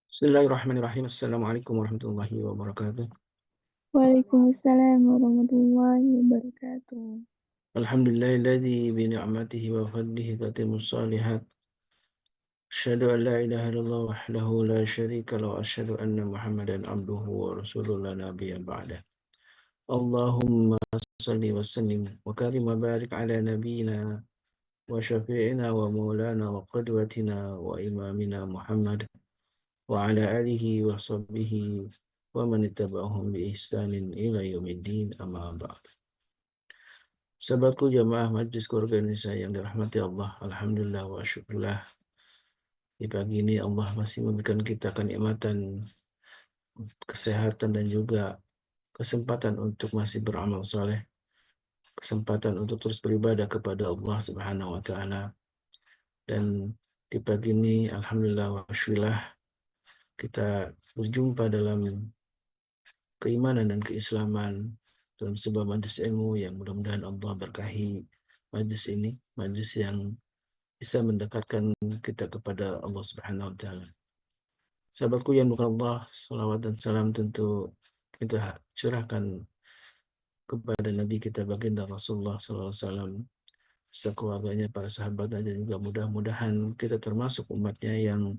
Bismillahirrahmanirrahim. Assalamualaikum warahmatullahi wabarakatuh. Waalaikumsalam warahmatullahi wabarakatuh. Alhamdulillahilladzi bi ni'matihi wa fadlihi tatimmus shalihat. Asyhadu an la ilaha illallah wahdahu la syarika lahu wa asyhadu anna Muhammadan abduhu wa rasuluhu la nabiyya ba'dah. Allahumma shalli wa sallim wa karim wa barik ala nabiyyina wa syafi'ina wa maulana wa qudwatina wa imamina Muhammad wa ala alihi wa sahbihi wa man ittaba'ahum bi ihsanin ila yaumiddin amma ba'd. Sahabatku jamaah Majelis Keluarga Indonesia yang dirahmati Allah, Alhamdulillah wa syukurlah di pagi ini Allah masih memberikan kita kenikmatan, kesehatan dan juga kesempatan untuk masih beramal soleh, kesempatan untuk terus beribadah kepada Allah Subhanahu wa Ta'ala. Dan di pagi ini, Alhamdulillah wa syukurlah kita berjumpa dalam keimanan dan keislaman dalam sebuah majelis ilmu yang mudah-mudahan Allah berkahi majelis ini, majelis yang bisa mendekatkan kita kepada Allah Subhanahu wa Ta'ala. Sahabatku yang bukan Allah, salawat dan salam tentu kita curahkan kepada Nabi kita baginda Rasulullah SAW, sekeluarganya, para sahabatnya, dan juga mudah-mudahan kita termasuk umatnya yang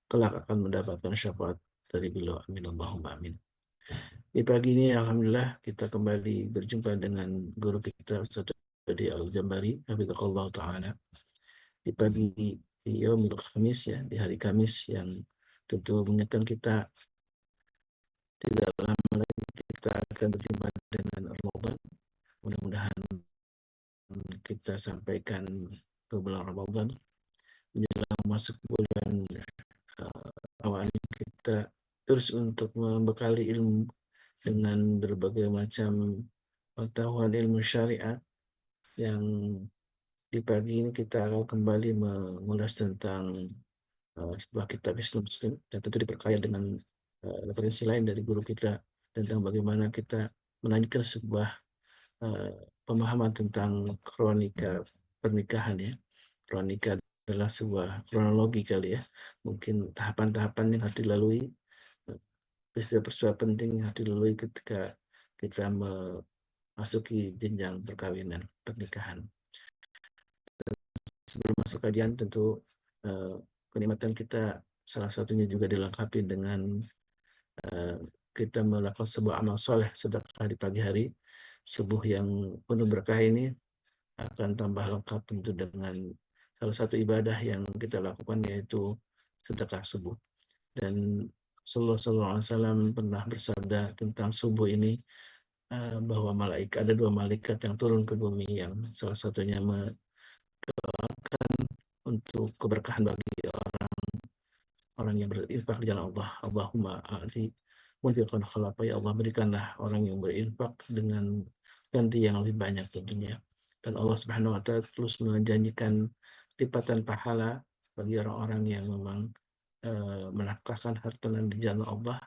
kelak akan mendapatkan syafaat dari beliau. Amin Allahumma amin. Di pagi ini Alhamdulillah kita kembali berjumpa dengan guru kita Ustaz Adi Al-Jambari, hafizahullah ta'ala, di pagi Yaumul Khamis, ya, di hari Kamis yang tentu mengingatkan kita tidak lama lagi kita akan berjumpa dengan Ramadan. Mudah-mudahan kita sampaikan ke bulan Ramadan menjelang masuk bulan awal ini kita terus untuk membekali ilmu dengan berbagai macam pengetahuan ilmu syariat yang di pagi ini kita akan kembali mengulas tentang sebuah kitab Islam Muslim dan tentu diperkaya dengan referensi lain dari guru kita tentang bagaimana kita melanjutkan sebuah uh, pemahaman tentang kronika pernikahan, ya. Kronika adalah sebuah kronologi kali, ya. Mungkin tahapan-tahapan yang harus dilalui, peristiwa-peristiwa penting yang harus dilalui ketika kita memasuki jenjang perkawinan, pernikahan. Sebelum masuk kajian tentu uh, kenikmatan kita salah satunya juga dilengkapi dengan uh, kita melakukan sebuah amal soleh sedekah di pagi hari. Subuh yang penuh berkah ini akan tambah lengkap tentu dengan salah satu ibadah yang kita lakukan, yaitu sedekah subuh. Dan Sallallahu Alaihi Wasallam pernah bersabda tentang subuh ini, bahwa ada dua malaikat yang turun ke bumi, yang salah satunya untuk keberkahan bagi orang yang berinfak di jalan Allah. Allahumma a'ti munfiqan khalafa, ya Allah, berikanlah orang yang berinfak dengan ganti yang lebih banyak tentunya. Dan Allah Subhanahu wa Ta'ala terus menjanjikan lipatan pahala bagi orang-orang yang memang menafkahkan harta di jalan Allah.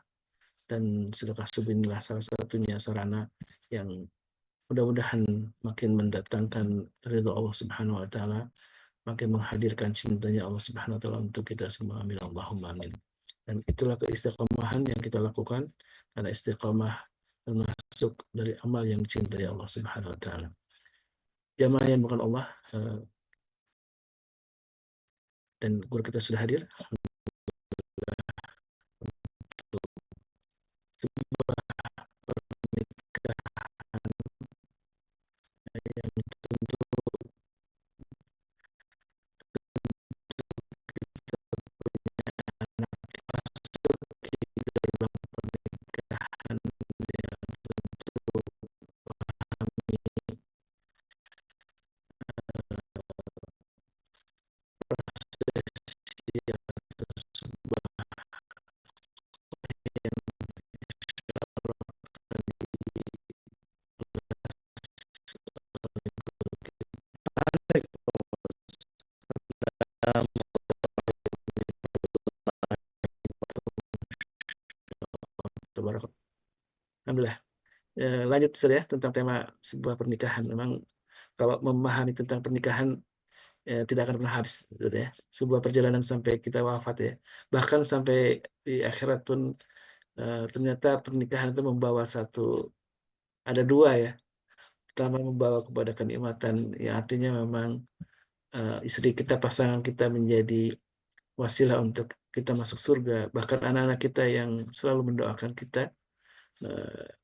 Dan sedekah subuh inilah salah satunya sarana yang mudah-mudahan makin mendatangkan ridho Allah Subhanahu wa Ta'ala, makin menghadirkan cintanya Allah Subhanahu wa Ta'ala untuk kita semua. Amin Allahumma amin. Dan itulah keistiqomahan yang kita lakukan, karena istiqomah termasuk dari amal yang dicintai Allah Subhanahu wa Ta'ala. Jamaah yang bukan Allah, dan guru kita sudah hadir. Yang tentu dalam pernikahan yang tentu prosesi atau sebuah yang Alhamdulillah. Lanjut ya tentang tema sebuah pernikahan. Memang kalau memahami tentang pernikahan tidak akan pernah habis gitu ya. Sebuah perjalanan sampai kita wafat ya. Bahkan sampai di akhirat pun ternyata pernikahan itu membawa ada dua ya. Pertama membawa kepada kenikmatan yang artinya memang istri kita, pasangan kita menjadi wasilah untuk kita masuk surga. Bahkan anak-anak kita yang selalu mendoakan kita,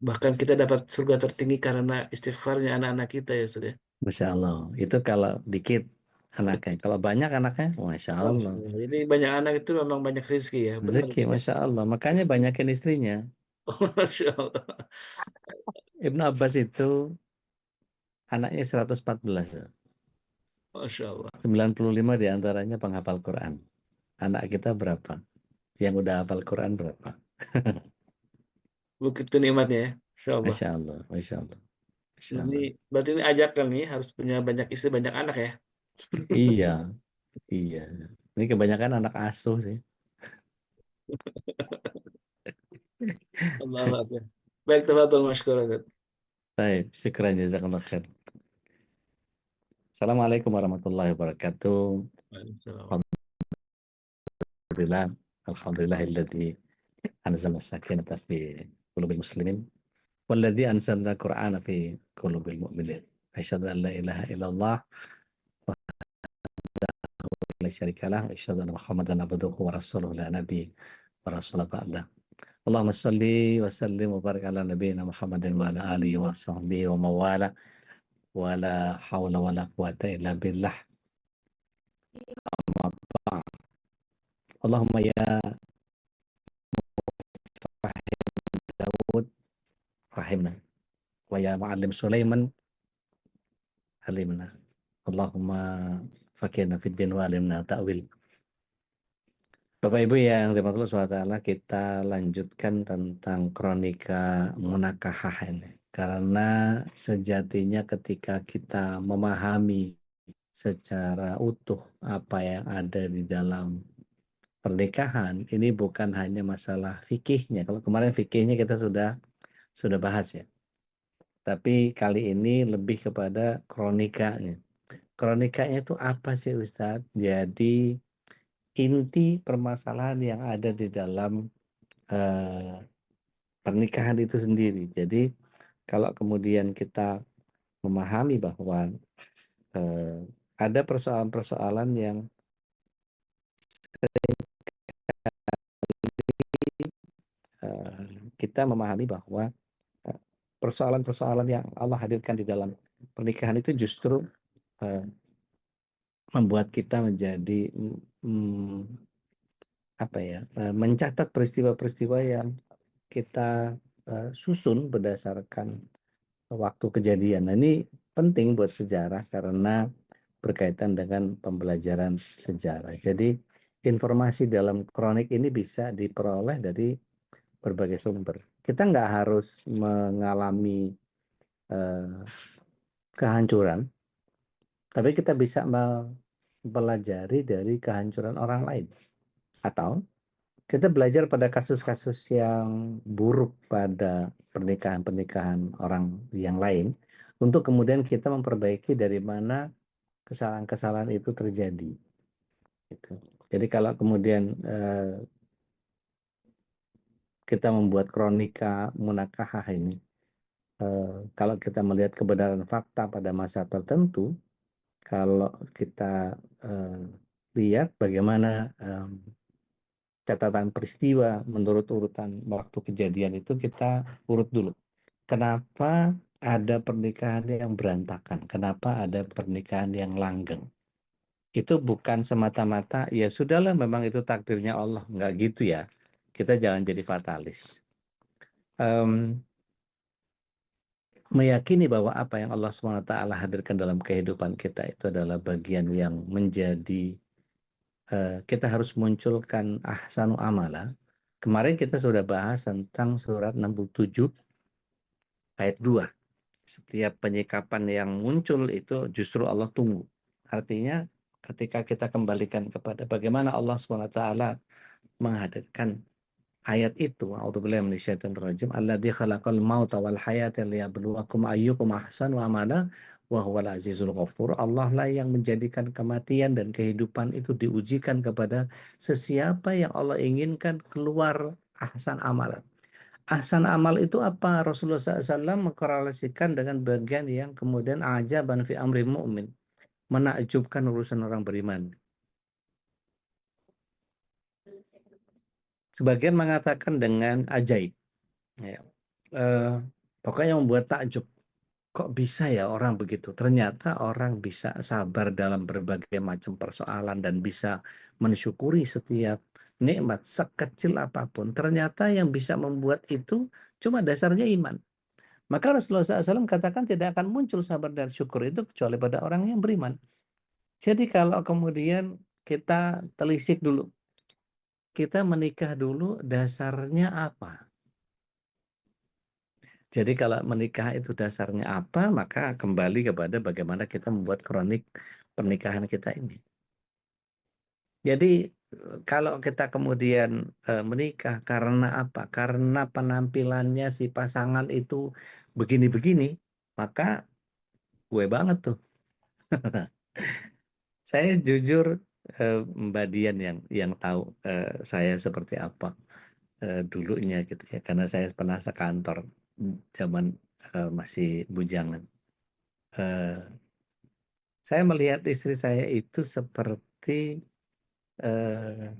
bahkan kita dapat surga tertinggi karena istighfarnya anak-anak kita ya, Ustaz ya. Masya Allah. Itu kalau dikit anaknya. Kalau banyak anaknya, Masya Allah. Jadi banyak anak itu memang banyak rezeki ya, benar Rezeki, Ustaz ya. Masya Allah. Makanya banyakin istrinya. Masya Allah. Ibnu Abbas itu anaknya 114. Masya Allah. 95 diantaranya penghafal Quran. Anak kita berapa? Yang udah hafal Quran berapa? Begitu nikmatnya ya. Masya Allah. Masya Allah, Masya Allah, Masya Ini Allah. berarti ini ajakan nih harus punya banyak istri, banyak anak ya. Iya, iya. Ini kebanyakan anak asuh sih. Allah Akbar. Baik, tafadhol masykur. Baik, syukran jazakallah khair. Assalamualaikum warahmatullahi wabarakatuh. Waalaikumsalam. Alhamdulillah, alhamdulillahilladzi anzala sakinata fi qulubil muslimin walladzi anzalna qur'ana fi qulubil mu'minin. Asyhadu an la ilaha illallah wa la syarikalah wa asyhadu anna Muhammadan abduhu wa rasuluhu la nabi wa rasul ba'da. Allahumma shalli wa sallim wa barik ala nabiyyina Muhammadin wa ala alihi wa sahbihi wa mawala wa la haula wa la quwata illa billah. Amma ba'd. Allahumma ya fahim Daud fahimna wa ya ma'allim Sulaiman halimna. Allahumma fakirna fid din wa alimna ta'wil. Bapak Ibu yang dirahmati Allah SWT, kita lanjutkan tentang kronika Munakahah ini. Karena sejatinya ketika kita memahami secara utuh apa yang ada di dalam pernikahan, ini bukan hanya masalah fikihnya. Kalau kemarin fikihnya kita sudah bahas ya. Tapi kali ini lebih kepada kronikanya. Kronikanya itu apa sih Ustadz? Jadi inti permasalahan yang ada di dalam pernikahan itu sendiri. Jadi kalau kemudian kita memahami bahwa ada persoalan-persoalan yang kita memahami bahwa persoalan-persoalan yang Allah hadirkan di dalam pernikahan itu justru membuat kita menjadi mencatat peristiwa-peristiwa yang kita susun berdasarkan waktu kejadian. Nah, ini penting buat sejarah karena berkaitan dengan pembelajaran sejarah. Jadi informasi dalam kronik ini bisa diperoleh dari berbagai sumber. Kita nggak harus mengalami kehancuran, tapi kita bisa mempelajari dari kehancuran orang lain. Atau kita belajar pada kasus-kasus yang buruk pada pernikahan-pernikahan orang yang lain, untuk kemudian kita memperbaiki dari mana kesalahan-kesalahan itu terjadi. Gitu. Jadi kalau kemudian kita membuat kronika Munakahah ini, kalau kita melihat kebenaran fakta pada masa tertentu, kalau kita lihat bagaimana catatan peristiwa menurut urutan waktu kejadian itu, kita urut dulu. Kenapa ada pernikahan yang berantakan? Kenapa ada pernikahan yang langgeng? Itu bukan semata-mata, ya sudahlah memang itu takdirnya Allah. Enggak gitu ya. Kita jangan jadi fatalis. Meyakini bahwa apa yang Allah SWT hadirkan dalam kehidupan kita itu adalah bagian yang menjadi kita harus munculkan ahsanu amala. Kemarin kita sudah bahas tentang surat 67 ayat 2. Setiap penyikapan yang muncul itu justru Allah tunggu. Artinya ketika kita kembalikan kepada bagaimana Allah SWT menghadirkan ayat itu, a'udzubillahi minasyaitonir rajim, alladzi khalaqal mauta wal hayata liyabluwakum ayyukum ahsanu amala wa huwal azizul ghafur. Allah lah yang menjadikan kematian dan kehidupan itu diujikan kepada sesiapa yang Allah inginkan keluar ahsan amal. Ahsan amal itu apa? Rasulullah SAW mengkorelasikan dengan bagian yang kemudian ajaban fi amri mu'min, menakjubkan urusan orang beriman. Sebagian mengatakan dengan ajaib. Ya. Pokoknya membuat takjub. Kok bisa ya orang begitu? Ternyata orang bisa sabar dalam berbagai macam persoalan dan bisa mensyukuri setiap nikmat sekecil apapun. Ternyata yang bisa membuat itu cuma dasarnya iman. Maka Rasulullah SAW katakan tidak akan muncul sabar dan syukur itu kecuali pada orang yang beriman. Jadi kalau kemudian kita telisik dulu, kita menikah dulu dasarnya apa? Jadi kalau menikah itu dasarnya apa, maka kembali kepada bagaimana kita membuat kronik pernikahan kita ini. Jadi kalau kita kemudian menikah karena apa? Karena penampilannya si pasangan itu begini-begini, maka gue banget tuh. Saya jujur Mbak Dian yang tahu saya seperti apa dulunya gitu ya, karena saya pernah sekantor zaman masih bujangan. Eh, saya melihat istri saya itu seperti eh,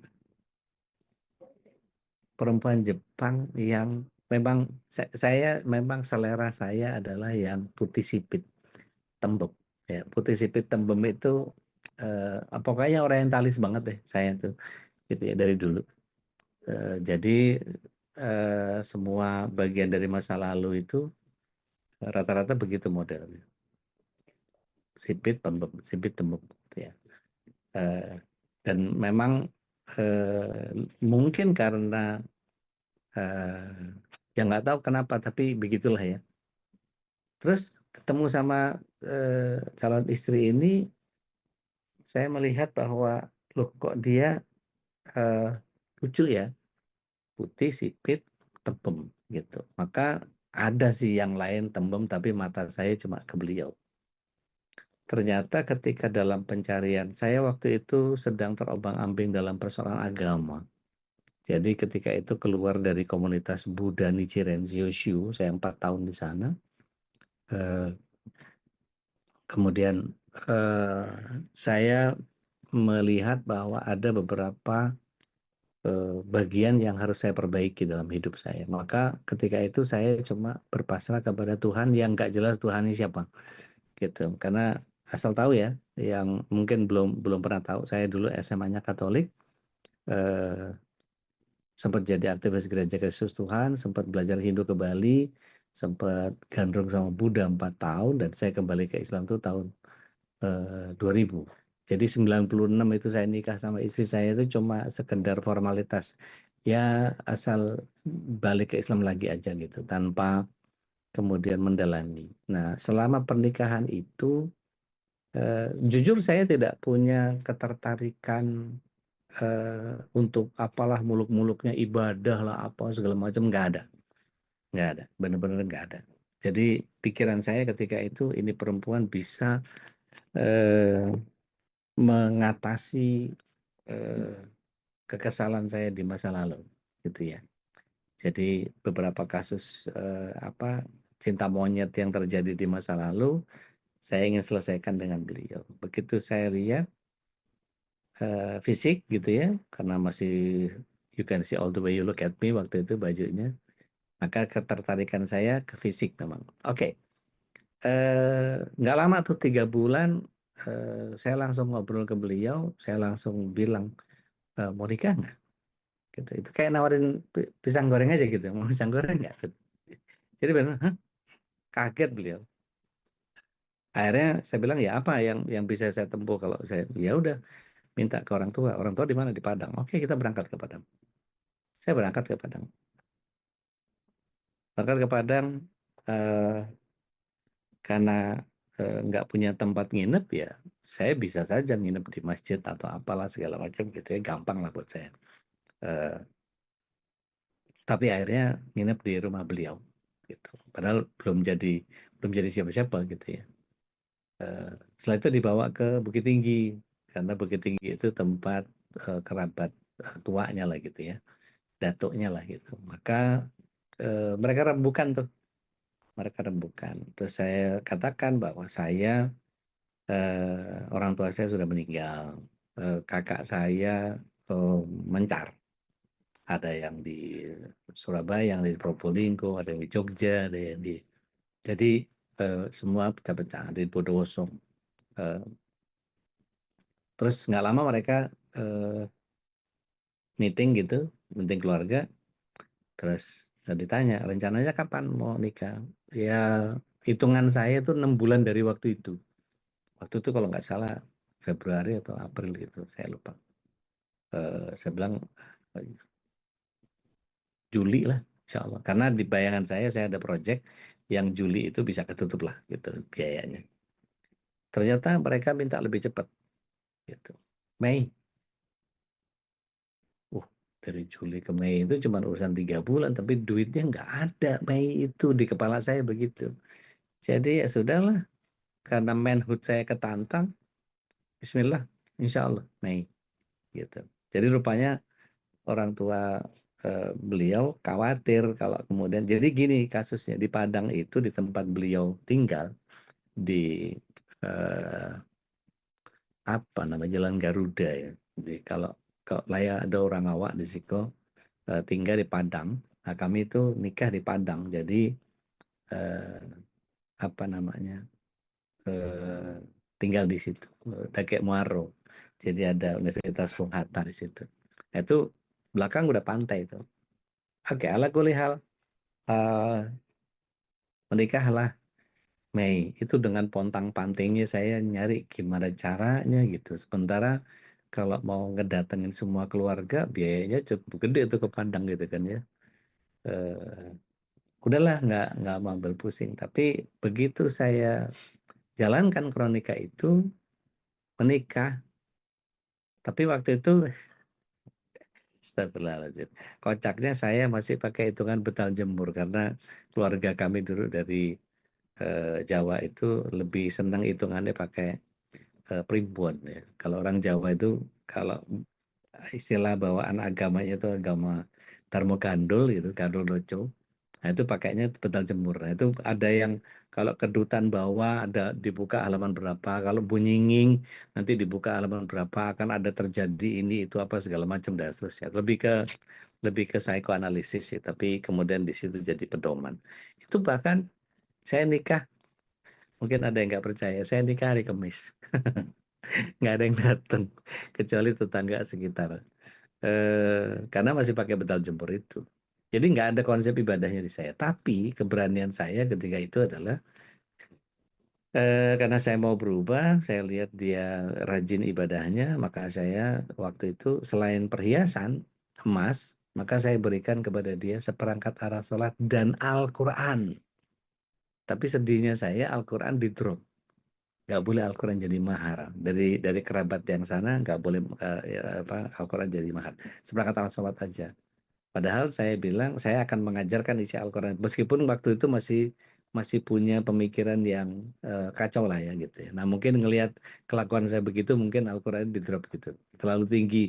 perempuan Jepang yang memang saya memang selera saya adalah yang putih sipit tembem ya, putih sipit tembem itu pokoknya orientalis banget deh saya tuh gitu ya dari dulu. Jadi semua bagian dari masa lalu itu rata-rata begitu modelnya, sipit tembem gitu ya. Eh, dan memang mungkin karena ya nggak tahu kenapa, tapi begitulah ya. Terus ketemu sama calon istri ini, saya melihat bahwa loh kok dia eh, lucu ya, putih sipit tembem gitu. Maka ada sih yang lain tembem, tapi mata saya cuma ke beliau. Ternyata ketika dalam pencarian, saya waktu itu sedang terombang-ambing dalam persoalan agama. Jadi ketika itu keluar dari komunitas Buddha Nichiren Kyoshu, saya 4 tahun di sana. Eh, Kemudian saya melihat bahwa ada beberapa bagian yang harus saya perbaiki dalam hidup saya. Maka ketika itu saya cuma berpasrah kepada Tuhan yang nggak jelas Tuhannya siapa, gitu. Karena asal tahu ya, yang mungkin belum belum pernah tahu, saya dulu SMA-nya Katolik. eh, Sempat jadi aktivis gereja Kristus Tuhan, sempat belajar Hindu ke Bali, sempat gandrung sama Buddha 4 tahun, dan saya kembali ke Islam itu tahun 2000. Jadi 96 itu saya nikah sama istri saya itu cuma sekedar formalitas. Ya asal balik ke Islam lagi aja gitu, tanpa kemudian mendalami. Nah, selama pernikahan itu, jujur saya tidak punya ketertarikan untuk apalah muluk-muluknya ibadah lah apa segala macam, nggak ada, benar-benar nggak ada. Jadi pikiran saya ketika itu ini perempuan bisa eh, mengatasi eh, kekesalan saya di masa lalu, gitu ya. Jadi beberapa kasus apa cinta monyet yang terjadi di masa lalu saya ingin selesaikan dengan beliau. Begitu saya lihat fisik gitu ya, karena masih you can see all the way you look at me waktu itu bajunya, maka ketertarikan saya ke fisik memang. Oke, nggak lama tuh 3 bulan, saya langsung ngobrol ke beliau, saya langsung bilang mau nikah nggak? Gitu. Itu kayak nawarin pisang goreng aja gitu, mau pisang goreng nggak? Jadi benar, hah? Kaget beliau. Akhirnya saya bilang ya apa yang bisa saya tempuh kalau saya ya udah minta ke orang tua. Orang tua di mana? Di Padang. Oke, kita berangkat ke Padang. Saya berangkat ke Padang. Berangkat ke Padang eh, karena nggak punya tempat nginep ya, saya bisa saja nginep di masjid atau apalah segala macam gitu ya, gampang lah buat saya. Eh, tapi akhirnya nginep di rumah beliau gitu. Padahal belum jadi siapa-siapa gitu ya. Setelah itu dibawa ke Bukit Tinggi, karena Bukit Tinggi itu tempat kerabat tuanya lah gitu ya, datuknya lah gitu. Maka mereka rembukan tuh, mereka rembukan. Terus saya katakan bahwa saya orang tua saya sudah meninggal, kakak saya mencar, ada yang di Surabaya, yang di Probolinggo, ada yang di Jogja, ada yang di, jadi semua pecah-pecah di Bondowoso. Terus nggak lama mereka meeting gitu, meeting keluarga, terus ditanya rencananya kapan mau nikah. Ya hitungan saya itu 6 bulan dari waktu itu. Waktu itu kalau nggak salah Februari atau April gitu, saya lupa. Saya bilang Juli lah, insya Allah. Karena di bayangan saya ada project yang Juli itu bisa ketutup lah gitu biayanya. Ternyata mereka minta lebih cepat gitu. Mei. Dari Juli ke Mei itu cuma urusan 3 bulan, tapi duitnya nggak ada. Mei itu di kepala saya begitu. Jadi ya sudahlah, karena manhood saya ketantang, Bismillah, Insya Allah Mei gitu. Jadi rupanya orang tua beliau khawatir kalau kemudian, jadi gini kasusnya di Padang itu, di tempat beliau tinggal di eh, apa nama Jalan Garuda ya. Jadi kalau layak ada orang awak di situ tinggal di Padang. Nah, kami itu nikah di Padang. Jadi eh, apa namanya eh, tinggal di situ, Dakek Muaro. Jadi ada Universitas Bung Hatta di situ. Nah, itu belakang udah pantai itu. Oke, ala kulihal menikahlah Mei itu dengan pontang-pantingnya saya nyari gimana caranya gitu. Sementara kalau mau ngedatengin semua keluarga biayanya cukup gede tuh ke Padang gitu kan ya. Udahlah nggak mau ambil pusing. Tapi begitu saya jalankan kronika itu, menikah, tapi waktu itu astagfirullahaladzim, kocaknya saya masih pakai hitungan betal jemur karena keluarga kami dulu dari Jawa itu lebih senang hitungannya pakai primbon ya. Kalau orang Jawa itu kalau istilah bawaan agamanya itu agama Dharma Gandul gitu, Gandul Loco. Nah, itu pakainya betal jemur. Nah, itu ada yang kalau kedutan bawah ada dibuka halaman berapa, kalau bunyinging nanti dibuka halaman berapa, akan ada terjadi ini itu apa segala macam dan seterusnya. Lebih ke psikoanalisis sih, tapi kemudian di situ jadi pedoman. Itu bahkan saya nikah, mungkin ada yang nggak percaya, saya nikah hari Kamis. Nggak ada yang datang kecuali tetangga sekitar. Karena masih pakai betal jemur itu. Jadi nggak ada konsep ibadahnya di saya. Tapi keberanian saya ketika itu adalah karena saya mau berubah, saya lihat dia rajin ibadahnya, maka saya waktu itu selain perhiasan emas, maka saya berikan kepada dia seperangkat alat sholat dan Al-Quran. Tapi sedihnya saya Al-Quran di drop. Nggak boleh Al-Quran jadi mahar. Dari kerabat yang sana nggak boleh ya, Al-Quran jadi mahar. Seperangkat alat sholat aja. Padahal saya bilang saya akan mengajarkan isi Al-Quran. Meskipun waktu itu masih masih punya pemikiran yang kacau lah ya gitu ya. Nah mungkin ngelihat kelakuan saya begitu mungkin Al-Quran di drop gitu. Terlalu tinggi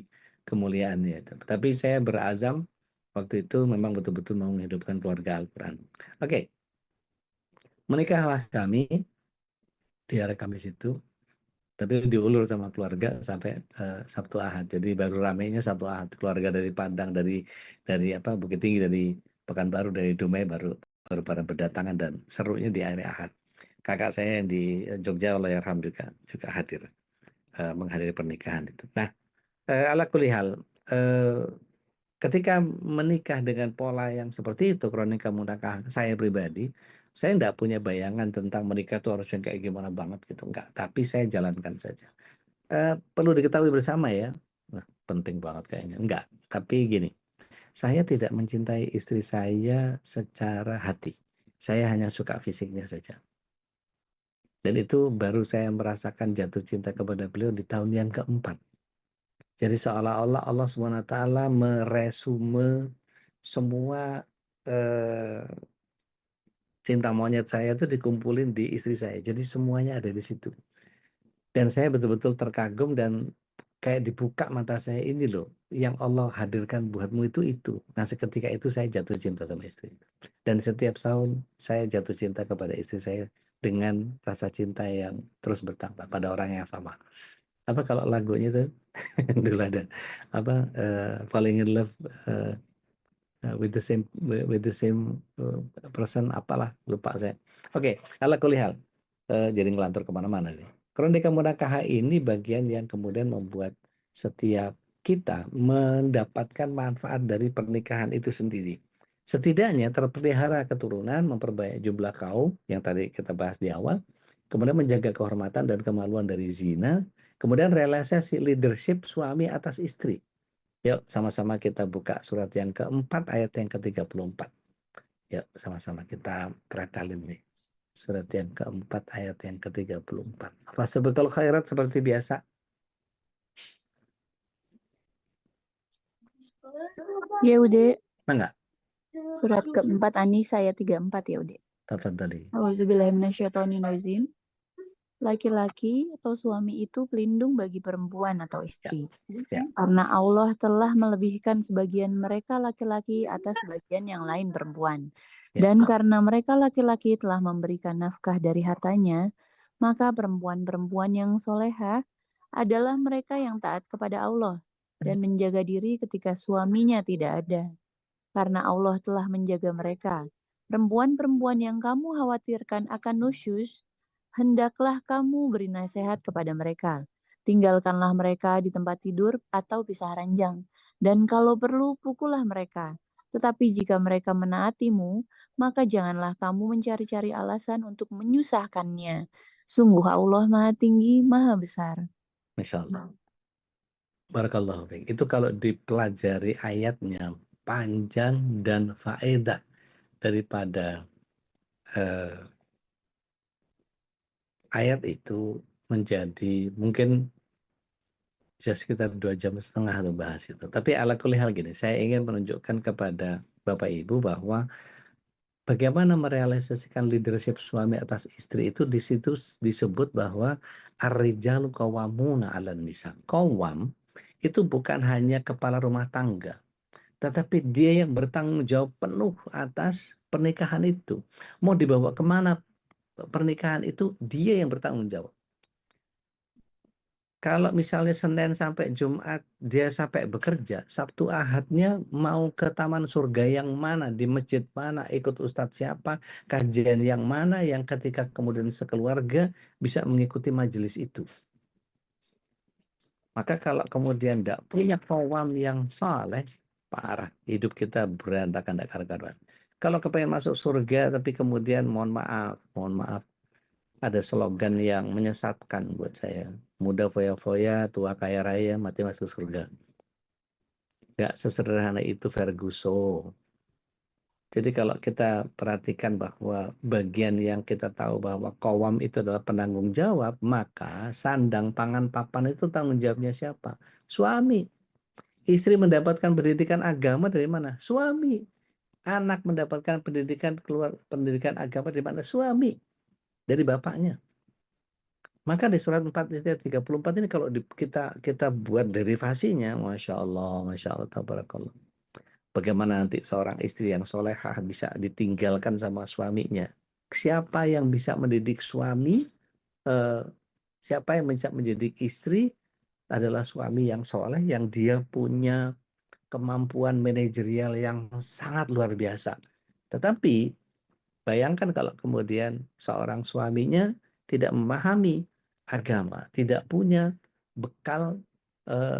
kemuliaannya itu. Tapi saya berazam waktu itu memang betul-betul mau menghidupkan keluarga Al-Quran. Oke, menikahlah kami di hari Kamis itu. Tapi diulur sama keluarga sampai Sabtu Ahad. Jadi baru ramainya Sabtu Ahad. Keluarga dari Padang, dari apa Bukit Tinggi, dari Pekanbaru, dari Dumai baru baru pada berdatangan dan serunya di hari Ahad. Kakak saya yang di Jogja Allahyarham juga hadir menghadiri pernikahan itu. Nah, ala kulihal ketika menikah dengan pola yang seperti itu, kronika menikah saya pribadi, saya tidak punya bayangan tentang menikah itu harusnya kayak gimana banget gitu, enggak. Tapi saya jalankan saja. Perlu diketahui bersama ya, nah, penting banget kayaknya. Enggak, tapi gini, saya tidak mencintai istri saya secara hati. Saya hanya suka fisiknya saja. Dan itu baru saya merasakan jatuh cinta kepada beliau di tahun yang keempat. Jadi seolah-olah Allah SWT meresume semua eh, cinta monyet saya itu dikumpulin di istri saya. Jadi semuanya ada di situ. Dan saya betul-betul terkagum dan kayak dibuka mata saya, ini loh yang Allah hadirkan buatmu itu. Nah, seketika itu saya jatuh cinta sama istri. Dan setiap tahun saya jatuh cinta kepada istri saya dengan rasa cinta yang terus bertambah pada orang yang sama. Apa kalau lagunya itu dulu ada apa falling in love with the same person, apalah lupa saya. Oke, ala kulihal jadi ngelantur kemana-mana nih. Kronika Munakaha ini bagian yang kemudian membuat setiap kita mendapatkan manfaat dari pernikahan itu sendiri. Setidaknya terpelihara keturunan, memperbanyak jumlah kaum yang tadi kita bahas di awal, kemudian menjaga kehormatan dan kemaluan dari zina, kemudian realisasi leadership suami atas istri. Yuk, sama-sama kita buka surat yang keempat ayat yang ke-34. Yuk, sama-sama kita perakalin nih. Surat yang keempat ayat yang ke-34. Fastabiqul khairat seperti biasa. Ya udah, Enggak? surat keempat An-Nisa ayat 34 ya udah. Tafadhali. Auzubillahiminasyaitonirrajim. Laki-laki atau suami itu pelindung bagi perempuan atau istri. Ya. Karena Allah telah melebihkan sebagian mereka laki-laki atas sebagian yang lain perempuan. Ya. Dan karena mereka laki-laki telah memberikan nafkah dari hartanya, maka perempuan-perempuan yang soleha adalah mereka yang taat kepada Allah dan menjaga diri ketika suaminya tidak ada. Karena Allah telah menjaga mereka. Perempuan-perempuan yang kamu khawatirkan akan nusyus, hendaklah kamu beri nasihat kepada mereka. Tinggalkanlah mereka di tempat tidur atau pisah ranjang. Dan kalau perlu, pukullah mereka. Tetapi jika mereka menaatimu, maka janganlah kamu mencari-cari alasan untuk menyusahkannya. Sungguh Allah Maha Tinggi, Maha Besar. Masya Allah. Barakallahu fiik. Itu kalau dipelajari ayatnya panjang dan faedah daripada ayat itu menjadi mungkin bisa sekitar 2,5 jam untuk bahas itu. Tapi ala kulli hal gini, saya ingin menunjukkan kepada Bapak Ibu bahwa bagaimana merealisasikan leadership suami atas istri itu di situ disebut bahwa ar-rijalu qawwamuna 'alan nisa. Qawwam itu bukan hanya kepala rumah tangga, tetapi dia yang bertanggung jawab penuh atas pernikahan itu. Mau dibawa kemana pernikahan itu, dia yang bertanggung jawab. Kalau misalnya Senin sampai Jumat dia sampai bekerja, Sabtu Ahadnya mau ke taman surga yang mana, di masjid mana, ikut ustadz siapa, kajian yang mana yang ketika kemudian sekeluarga bisa mengikuti majelis itu. Maka kalau kemudian tidak punya qawam yang saleh, parah, hidup kita berantakan tidak karuan. Kalau kepengen masuk surga tapi kemudian mohon maaf, ada slogan yang menyesatkan buat saya. Muda foya-foya, tua kaya raya, mati masuk surga. Gak sesederhana itu Ferguson. Jadi kalau kita perhatikan bahwa bagian yang kita tahu bahwa qawam itu adalah penanggung jawab, maka sandang, pangan, papan itu tanggung jawabnya siapa? Suami. Istri mendapatkan pendidikan agama dari mana? Suami. Anak mendapatkan pendidikan agama dari mana? Suami. Dari bapaknya. Maka di surat 4 ayat 34 ini kalau kita buat derivasinya, Masya Allah, tabarakallah. Bagaimana nanti seorang istri yang solehah bisa ditinggalkan sama suaminya? Siapa yang bisa mendidik suami? Siapa yang bisa mendidik istri? Adalah suami yang soleh, yang dia punya kemampuan manajerial yang sangat luar biasa. Tetapi bayangkan kalau kemudian seorang suaminya tidak memahami agama, tidak punya bekal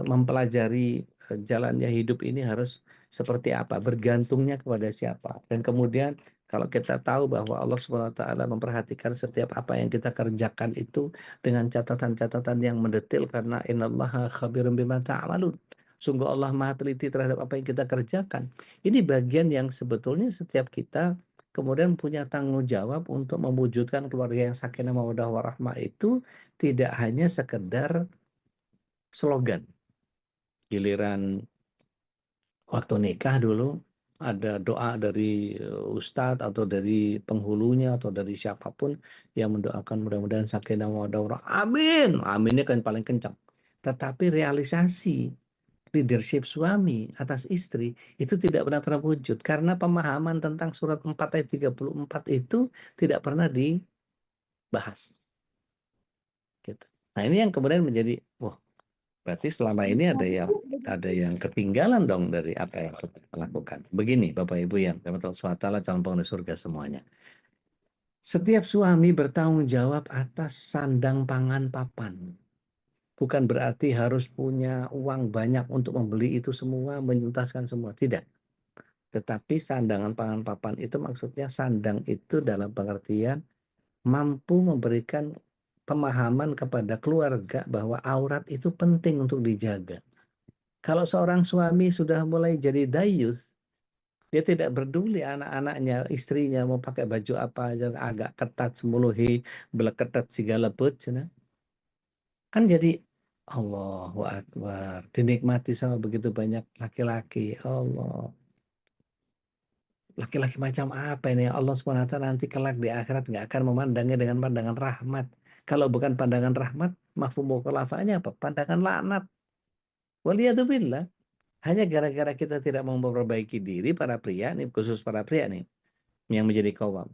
mempelajari jalannya hidup ini harus seperti apa, bergantungnya kepada siapa. Dan kemudian kalau kita tahu bahwa Allah Subhanahu wa taala memperhatikan setiap apa yang kita kerjakan itu dengan catatan-catatan yang mendetil, karena innallaha khabirum bima ta'malun. Sungguh Allah Maha teliti terhadap apa yang kita kerjakan. Ini bagian yang sebetulnya setiap kita kemudian punya tanggung jawab untuk mewujudkan keluarga yang sakinah mawaddah warahmah itu tidak hanya sekedar slogan. Giliran waktu nikah dulu, ada doa dari ustadz atau dari penghulunya atau dari siapapun yang mendoakan mudah-mudahan sakinah mawaddah warahmah. Amin. Aminnya kan paling kencang. Tetapi realisasi leadership suami atas istri itu tidak pernah terwujud karena pemahaman tentang surat 4 ayat 34 itu tidak pernah dibahas. Gitu. Nah, ini yang kemudian menjadi, wah, berarti selama ini ada yang ketinggalan dong dari apa yang kita lakukan. Begini, Bapak Ibu yang dirahmati Allah SWT, calon penghuni surga semuanya. Setiap suami bertanggung jawab atas sandang pangan papan. Bukan berarti harus punya uang banyak untuk membeli itu semua, menuntaskan semua. Tidak. Tetapi sandangan pangan papan itu maksudnya sandang itu dalam pengertian mampu memberikan pemahaman kepada keluarga bahwa aurat itu penting untuk dijaga. Kalau seorang suami sudah mulai jadi dayus, dia tidak peduli anak-anaknya, istrinya mau pakai baju apa aja, agak ketat semuluhi, beleketat segala cina. Kan jadi Allahu Akbar, dinikmati sama begitu banyak laki-laki. Allah. Laki-laki macam apa ini? Allah SWT nanti kelak di akhirat nggak akan memandangnya dengan pandangan rahmat. Kalau bukan pandangan rahmat, mafhum mukhalafahnya apa? Pandangan laknat. Waliyadzubillah. Hanya gara-gara kita tidak mau memperbaiki diri para pria, nih khusus para pria nih, yang menjadi kawam.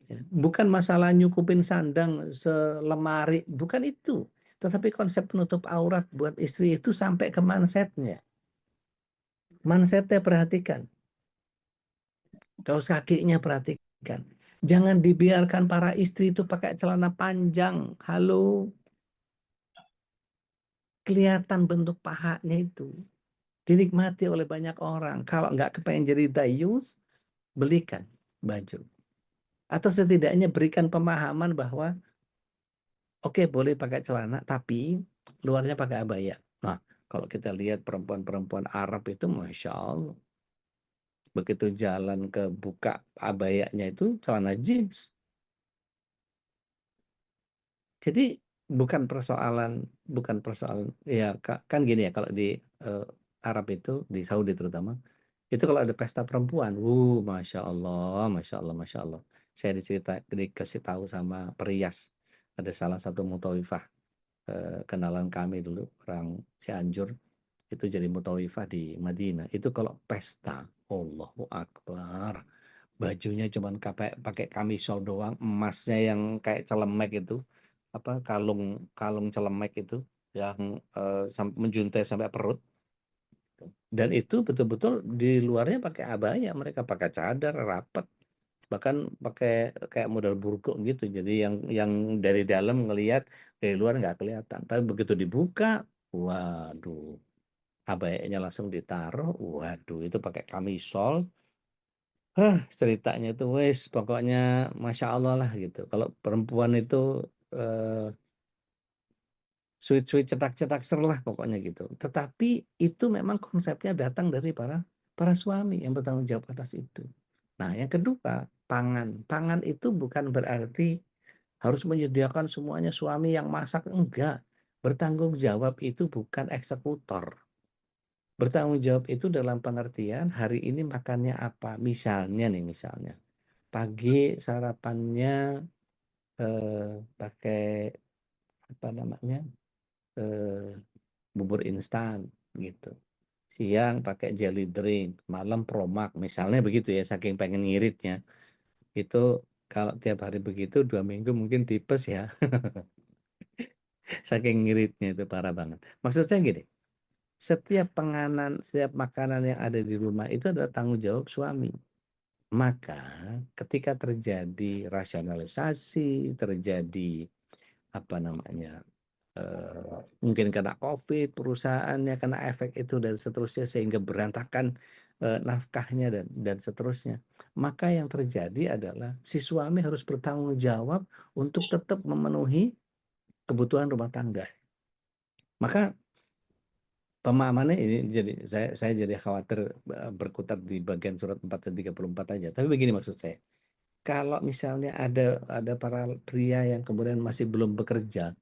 Ya, bukan masalah nyukupin sandang selemari, bukan itu. Tetapi konsep penutup aurat buat istri itu sampai ke mansetnya. Mansetnya perhatikan. Kaos kakinya perhatikan. Jangan dibiarkan para istri itu pakai celana panjang. Halo. Kelihatan bentuk pahanya itu. Dinikmati oleh banyak orang. Kalau nggak kepengen jadi dayus, belikan baju. Atau setidaknya berikan pemahaman bahwa oke, boleh pakai celana, tapi luarnya pakai abaya. Nah, kalau kita lihat perempuan-perempuan Arab itu, Masya Allah. Begitu jalan ke buka abayanya itu celana jeans. Jadi bukan persoalan ya kan gini ya, kalau di Arab itu, di Saudi terutama, itu kalau ada pesta perempuan, Masya Allah, Masya Allah, Masya Allah. Saya dikasih tahu sama perias, ada salah satu mutawifah kenalan kami dulu, orang Cianjur, itu jadi mutawifah di Madinah. Itu kalau pesta, Allahu Akbar, bajunya cuman pakai kamisol doang, emasnya yang kayak celemek itu, apa kalung celemek itu yang menjuntai sampai perut. Dan itu betul-betul di luarnya pakai abaya, mereka pakai cadar rapat, bahkan pakai kayak model buruk gitu. Jadi yang dari dalam ngelihat, dari luar nggak kelihatan. Tapi begitu dibuka, waduh, abayanya langsung ditaruh, waduh, itu pakai kamisol. Ceritanya itu wes pokoknya Masya Allah lah gitu. Kalau perempuan itu sweet-sweet cetak-cetak ser lah pokoknya gitu. Tetapi itu memang konsepnya datang dari para suami yang bertanggung jawab atas itu. Nah, yang kedua, pangan. Pangan itu bukan berarti harus menyediakan semuanya suami yang masak, enggak. Bertanggung jawab itu bukan eksekutor. Bertanggung jawab itu dalam pengertian hari ini makannya apa. Misalnya pagi sarapannya pakai apa namanya bubur instan gitu. Siang pakai jelly drink, malam promak, misalnya begitu ya, saking pengen ngiritnya. Itu kalau tiap hari begitu 2 minggu mungkin tipes ya. Saking ngiritnya itu parah banget. Maksud saya gini, setiap makanan yang ada di rumah itu adalah tanggung jawab suami. Maka ketika terjadi rasionalisasi, terjadi apa namanya, mungkin kena COVID, perusahaannya kena efek itu dan seterusnya sehingga berantakan nafkahnya dan seterusnya. Maka yang terjadi adalah si suami harus bertanggung jawab untuk tetap memenuhi kebutuhan rumah tangga. Maka pemahamannya ini jadi saya jadi khawatir berkutat di bagian surat 4 dan 34 aja. Tapi begini maksud saya. Kalau misalnya ada para pria yang kemudian masih belum bekerja,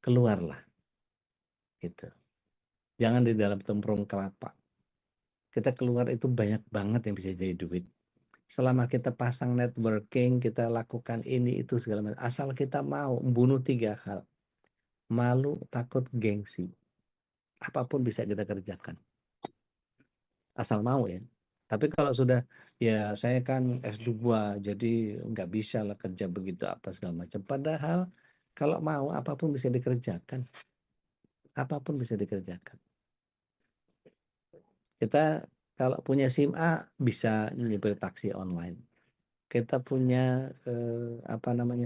keluarlah gitu. Jangan di dalam tempurung kelapa. kita keluar itu banyak banget yang bisa jadi duit. Selama kita pasang networking, kita lakukan ini itu segala macam. Asal kita mau membunuh 3 hal. Malu, takut, gengsi. Apapun bisa kita kerjakan. Asal mau ya. Tapi kalau sudah ya saya kan S2 jadi nggak bisa lah kerja begitu apa segala macam. Padahal kalau mau apapun bisa dikerjakan. Apapun bisa dikerjakan. Kita kalau punya SIM A bisa nyopir taksi online. Kita punya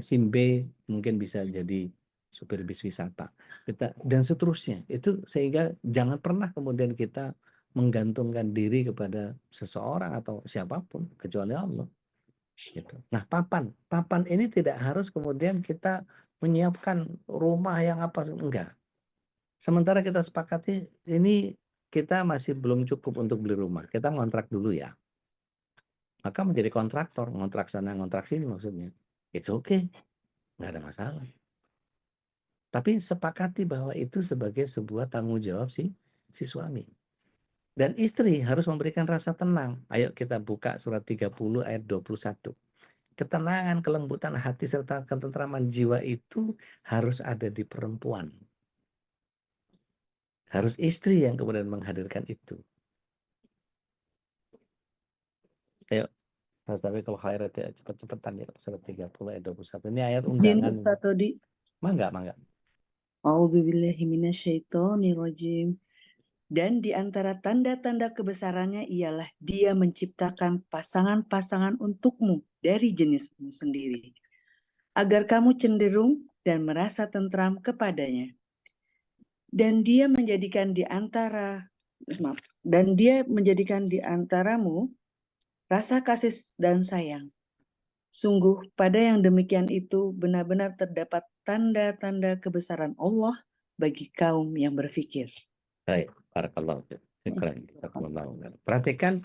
SIM B mungkin bisa jadi supir bis wisata. Dan seterusnya. Itu sehingga jangan pernah kemudian kita menggantungkan diri kepada seseorang atau siapapun kecuali Allah. Gitu. Nah, papan ini tidak harus kemudian kita menyiapkan rumah yang apa enggak. Sementara kita sepakati ini kita masih belum cukup untuk beli rumah. Kita ngontrak dulu ya. Maka menjadi kontraktor, ngontrak sana, ngontrak sini maksudnya. It's okay, nggak ada masalah. Tapi sepakati bahwa itu sebagai sebuah tanggung jawab si suami. Dan istri harus memberikan rasa tenang. Ayo kita buka surat 30 ayat 21. Ketenangan, kelembutan hati, serta ketentraman jiwa itu harus ada di perempuan. Harus istri yang kemudian menghadirkan itu. Ayo, Mas Taufik kalau khairat ya cepet-cepetan ya surat 30 ayat 21. Ini ayat Izin undangan. Ustaz Todi. Mangga. A'udzubillahiminasyaitonirrajim. Dan di antara tanda-tanda kebesarannya ialah Dia menciptakan pasangan-pasangan untukmu dari jenismu sendiri, agar kamu cenderung dan merasa tentram kepadanya. Dan Dia menjadikan di antaramu rasa kasih dan sayang. Sungguh pada yang demikian itu benar-benar terdapat tanda-tanda kebesaran Allah bagi kaum yang berfikir. Baik, barakallahu. Perhatikan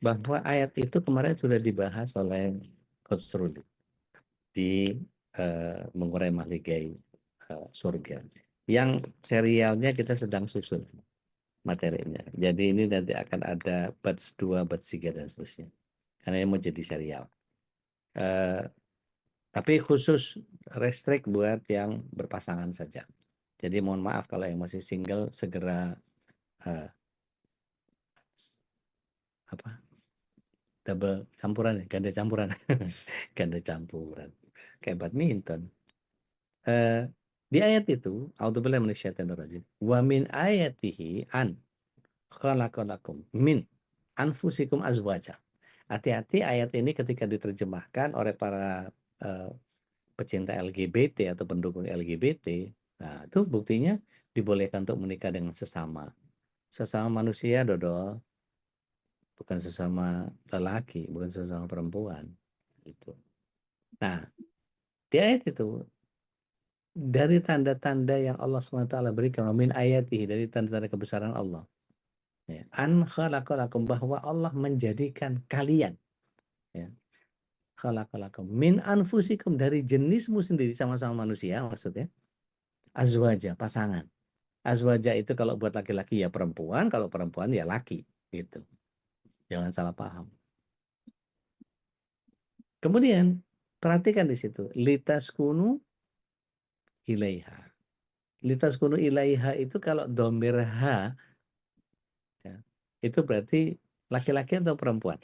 bahwa ayat itu kemarin sudah dibahas oleh Coach Rudi di mengurai mahligai surga. Yang serialnya kita sedang susun materinya. Jadi ini nanti akan ada batch 2, batch 3 dan seterusnya. Karena ini mau jadi serial. Tapi khusus restrict buat yang berpasangan saja. Jadi mohon maaf kalau yang masih single segera double campuran ya, ganda campuran. Ganda campuran. Kayak badminton. Di ayat itu, a'udzubillahi minasyaitonirrajim. Wa min ayatihi an khalaqalakum min anfusikum azwaja. Hati-hati ayat ini ketika diterjemahkan oleh para pecinta LGBT atau pendukung LGBT, nah itu buktinya dibolehkan untuk menikah dengan sesama manusia, Dodol, bukan sesama lelaki, bukan sesama perempuan. Gitu. Nah, di ayat itu dari tanda-tanda yang Allah SWT berikan, min ayatihi, dari tanda-tanda kebesaran Allah. Ya, an khalaqalakum, bahwa Allah menjadikan kalian, ya, khalaqalakum min anfusikum, dari jenismu sendiri, sama-sama manusia maksudnya, azwaja, pasangan. Azwaja itu kalau buat laki-laki ya perempuan, kalau perempuan ya laki, gitu. Jangan salah paham. Kemudian perhatikan di situ, litaskunu ilaiha. Litaskunu ilaiha itu kalau domir ha, ya, itu berarti laki-laki atau perempuan?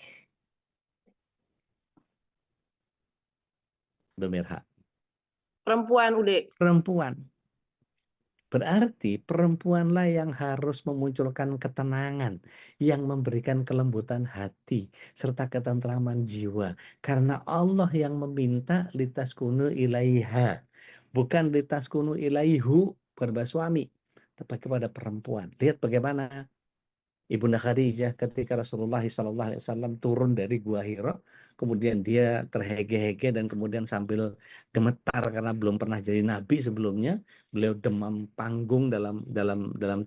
Domir ha. Perempuan, Ude. Perempuan. Berarti perempuanlah yang harus memunculkan ketenangan, yang memberikan kelembutan hati, serta ketentraman jiwa. Karena Allah yang meminta litaskunu ilaiha. Bukan litaskunu ilaihu, berbahasa suami, tapi kepada perempuan. Lihat bagaimana Ibunda Khadijah ketika Rasulullah SAW turun dari Gua Hira, kemudian dia terhege-hege dan kemudian sambil gemetar karena belum pernah jadi nabi sebelumnya, beliau demam panggung dalam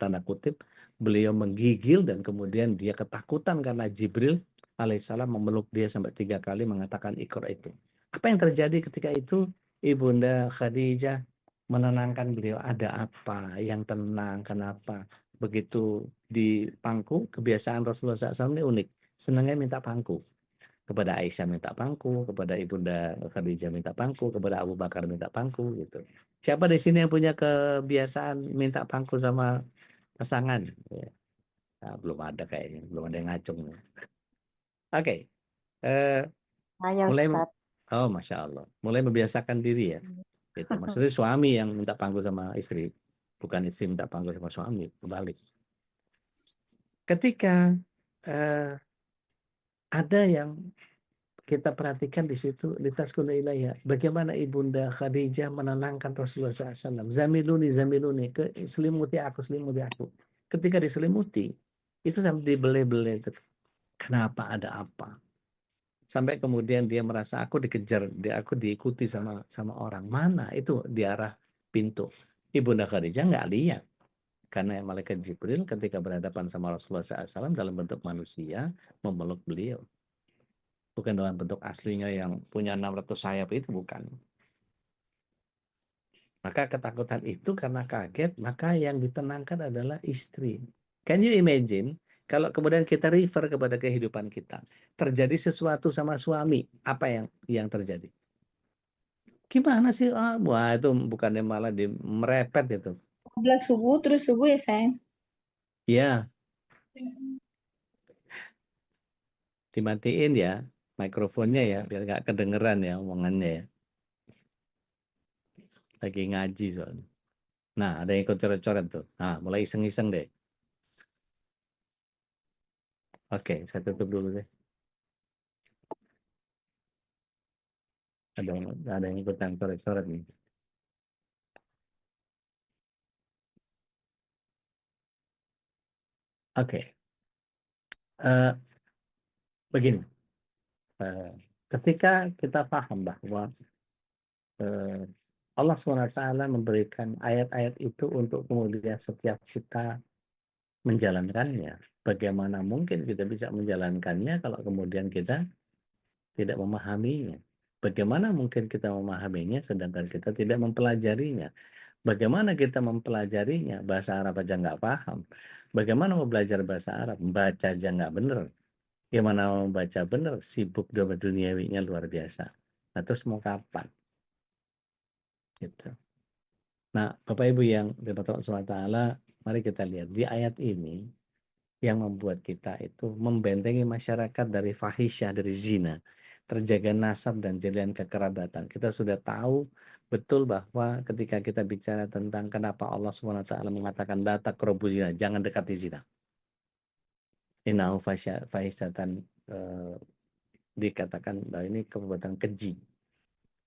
tanda kutip, beliau menggigil dan kemudian dia ketakutan karena Jibril alaihissalam memeluk dia sampai 3 kali mengatakan Iqra itu. Apa yang terjadi ketika itu? Ibunda Khadijah menenangkan beliau. Ada apa yang tenang? Kenapa? begitu di pangku, kebiasaan Rasulullah SAW ini unik. Senangnya minta pangku. Kepada Aisyah minta pangku, kepada Ibunda Khadijah minta pangku, kepada Abu Bakar minta pangku gitu. Siapa di sini yang punya kebiasaan minta pangku sama pasangan? Ya. Nah, belum ada kayaknya, belum ada yang ngacung. Oke, Saya mulai, Ustadz. oh Masya Allah, mulai membiasakan diri ya. Gitu. Maksudnya suami yang minta pangku sama istri, bukan istri minta pangku sama suami, kebalik. Ketika ada yang kita perhatikan di situ, litaskunu ilaiha, bagaimana Ibunda Khadijah menenangkan Rasulullah SAW. Zamiluni, zamiluni, selimuti aku, selimuti aku. Ketika diselimuti, itu sampai dibeli-beli. Kenapa, ada apa? Sampai kemudian dia merasa aku dikejar, aku diikuti sama orang. Mana? Itu di arah pintu. Ibunda Khadijah nggak lihat. Karena malaikat Jibril ketika berhadapan sama Rasulullah SAW dalam bentuk manusia, memeluk beliau. Bukan dalam bentuk aslinya yang punya 600 sayap, itu bukan. Maka ketakutan itu karena kaget, maka yang ditenangkan adalah istri. Can you imagine kalau kemudian kita refer kepada kehidupan kita, terjadi sesuatu sama suami, apa yang terjadi? Gimana sih? Wah, itu bukannya malah merepet itu. 11 subuh terus subuh ya sayang. Ya, dimatiin ya mikrofonnya ya, biar nggak kedengeran ya omongannya ya. Lagi ngaji soalnya. Nah, ada yang ikut coret-coret tuh. Nah, mulai iseng-iseng deh. Oke, saya tutup dulu deh. Ada yang ikutan coret-coret nih. Oke. Begini. Ketika kita paham bahwa Allah SWT memberikan ayat-ayat itu untuk kemudian setiap kita menjalankannya. Bagaimana mungkin kita bisa menjalankannya kalau kemudian kita tidak memahaminya? Bagaimana mungkin kita memahaminya sedangkan kita tidak mempelajarinya? Bagaimana kita mempelajarinya? Bahasa Arab aja nggak paham. Bagaimana mau belajar bahasa Arab? Baca aja nggak bener. Gimana mau baca bener? Sibuk duniawinya luar biasa. Nah, terus mau kapan? Gitu. Nah, Bapak Ibu yang dirahmati Allah SWT, mari kita lihat di ayat ini yang membuat kita itu membentengi masyarakat dari fahisyah, dari zina, terjaga nasab dan jalian kekerabatan. Kita sudah tahu betul bahwa ketika kita bicara tentang kenapa Allah SWT mengatakan la taqrabu zina, jangan dekati zina. Innahu fahisyatan, dikatakan bahwa ini perbuatan keji.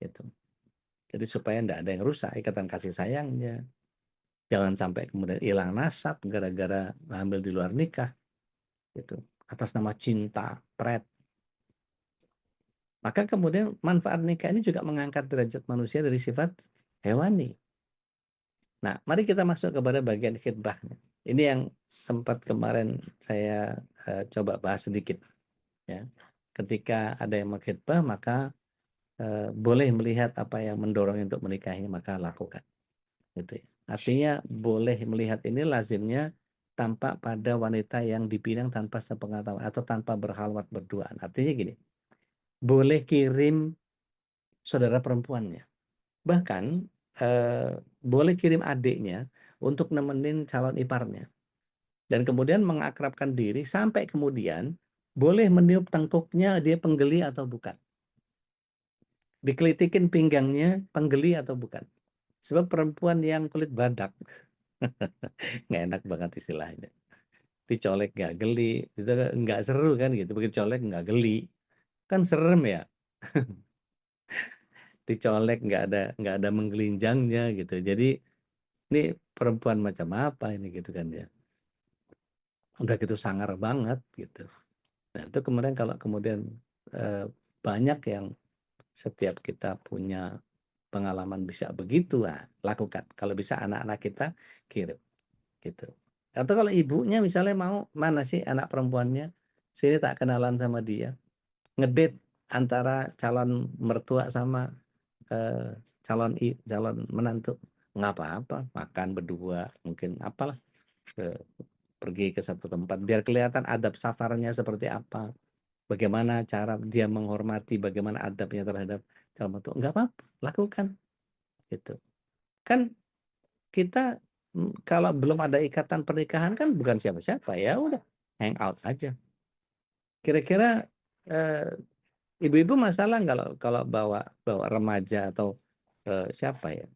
Gitu. Jadi supaya tidak ada yang rusak ikatan kasih sayangnya. Jangan sampai kemudian hilang nasab gara-gara hamil di luar nikah. Gitu. Atas nama cinta, pret. Maka kemudian manfaat nikah ini juga mengangkat derajat manusia dari sifat hewani. Nah, mari kita masuk kepada bagian khitbahnya. Ini yang sempat kemarin saya coba bahas sedikit. Ya. Ketika ada yang mengkhitbah, maka boleh melihat apa yang mendorong untuk menikahi, maka lakukan. Gitu ya. Artinya boleh melihat ini lazimnya tampak pada wanita yang dipinang tanpa sepengetahuan atau tanpa berhalwat berduaan. Artinya gini, boleh kirim saudara perempuannya. Bahkan boleh kirim adiknya untuk nemenin calon iparnya. Dan kemudian mengakrabkan diri sampai kemudian boleh meniup tengkuknya dia penggeli atau bukan. Dikelitikin pinggangnya penggeli atau bukan. Sebab perempuan yang kulit badak, nggak enak banget istilahnya. Dicolek nggak geli, itu nggak seru kan gitu. Begitu colek nggak geli, kan serem ya. Dicolek nggak ada menggelinjangnya gitu. Jadi ini perempuan macam apa ini gitu kan ya. Udah gitu sangar banget gitu. Nah itu kemudian kalau kemudian banyak yang setiap kita punya pengalaman bisa begitu, lakukan. Kalau bisa anak-anak kita kirim gitu. Atau kalau ibunya misalnya mau, mana sih anak perempuannya, sini tak kenalan sama dia, ngedate antara calon mertua sama calon menantu, nggak apa-apa, makan berdua mungkin apalah, pergi ke satu tempat, biar kelihatan adab safarnya seperti apa, bagaimana cara dia menghormati, bagaimana adabnya terhadap calon mertua, nggak apa-apa, lakukan gitu. Kan kita kalau belum ada ikatan pernikahan kan bukan siapa-siapa, ya udah hang out aja. Kira-kira ibu-ibu masalah kalau bawa remaja atau siapa ya,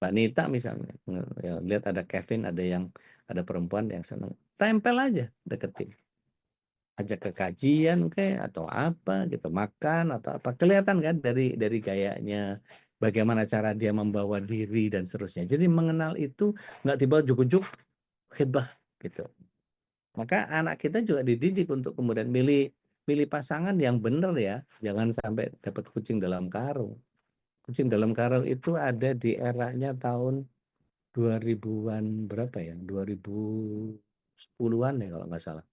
Mbak Nita misalnya, ya, lihat ada Kevin, ada perempuan yang senang, tempel aja, deketin, ajak ke kajian atau apa gitu, makan atau apa, kelihatan kan dari gayanya, bagaimana cara dia membawa diri dan seterusnya. Jadi mengenal itu nggak tiba jujuk khidbah gitu. Maka anak kita juga dididik untuk kemudian milih pasangan yang benar ya, jangan sampai dapat kucing dalam karung. Kucing dalam karung itu ada di eranya tahun 2000-an berapa ya? 2010-an ya kalau nggak salah.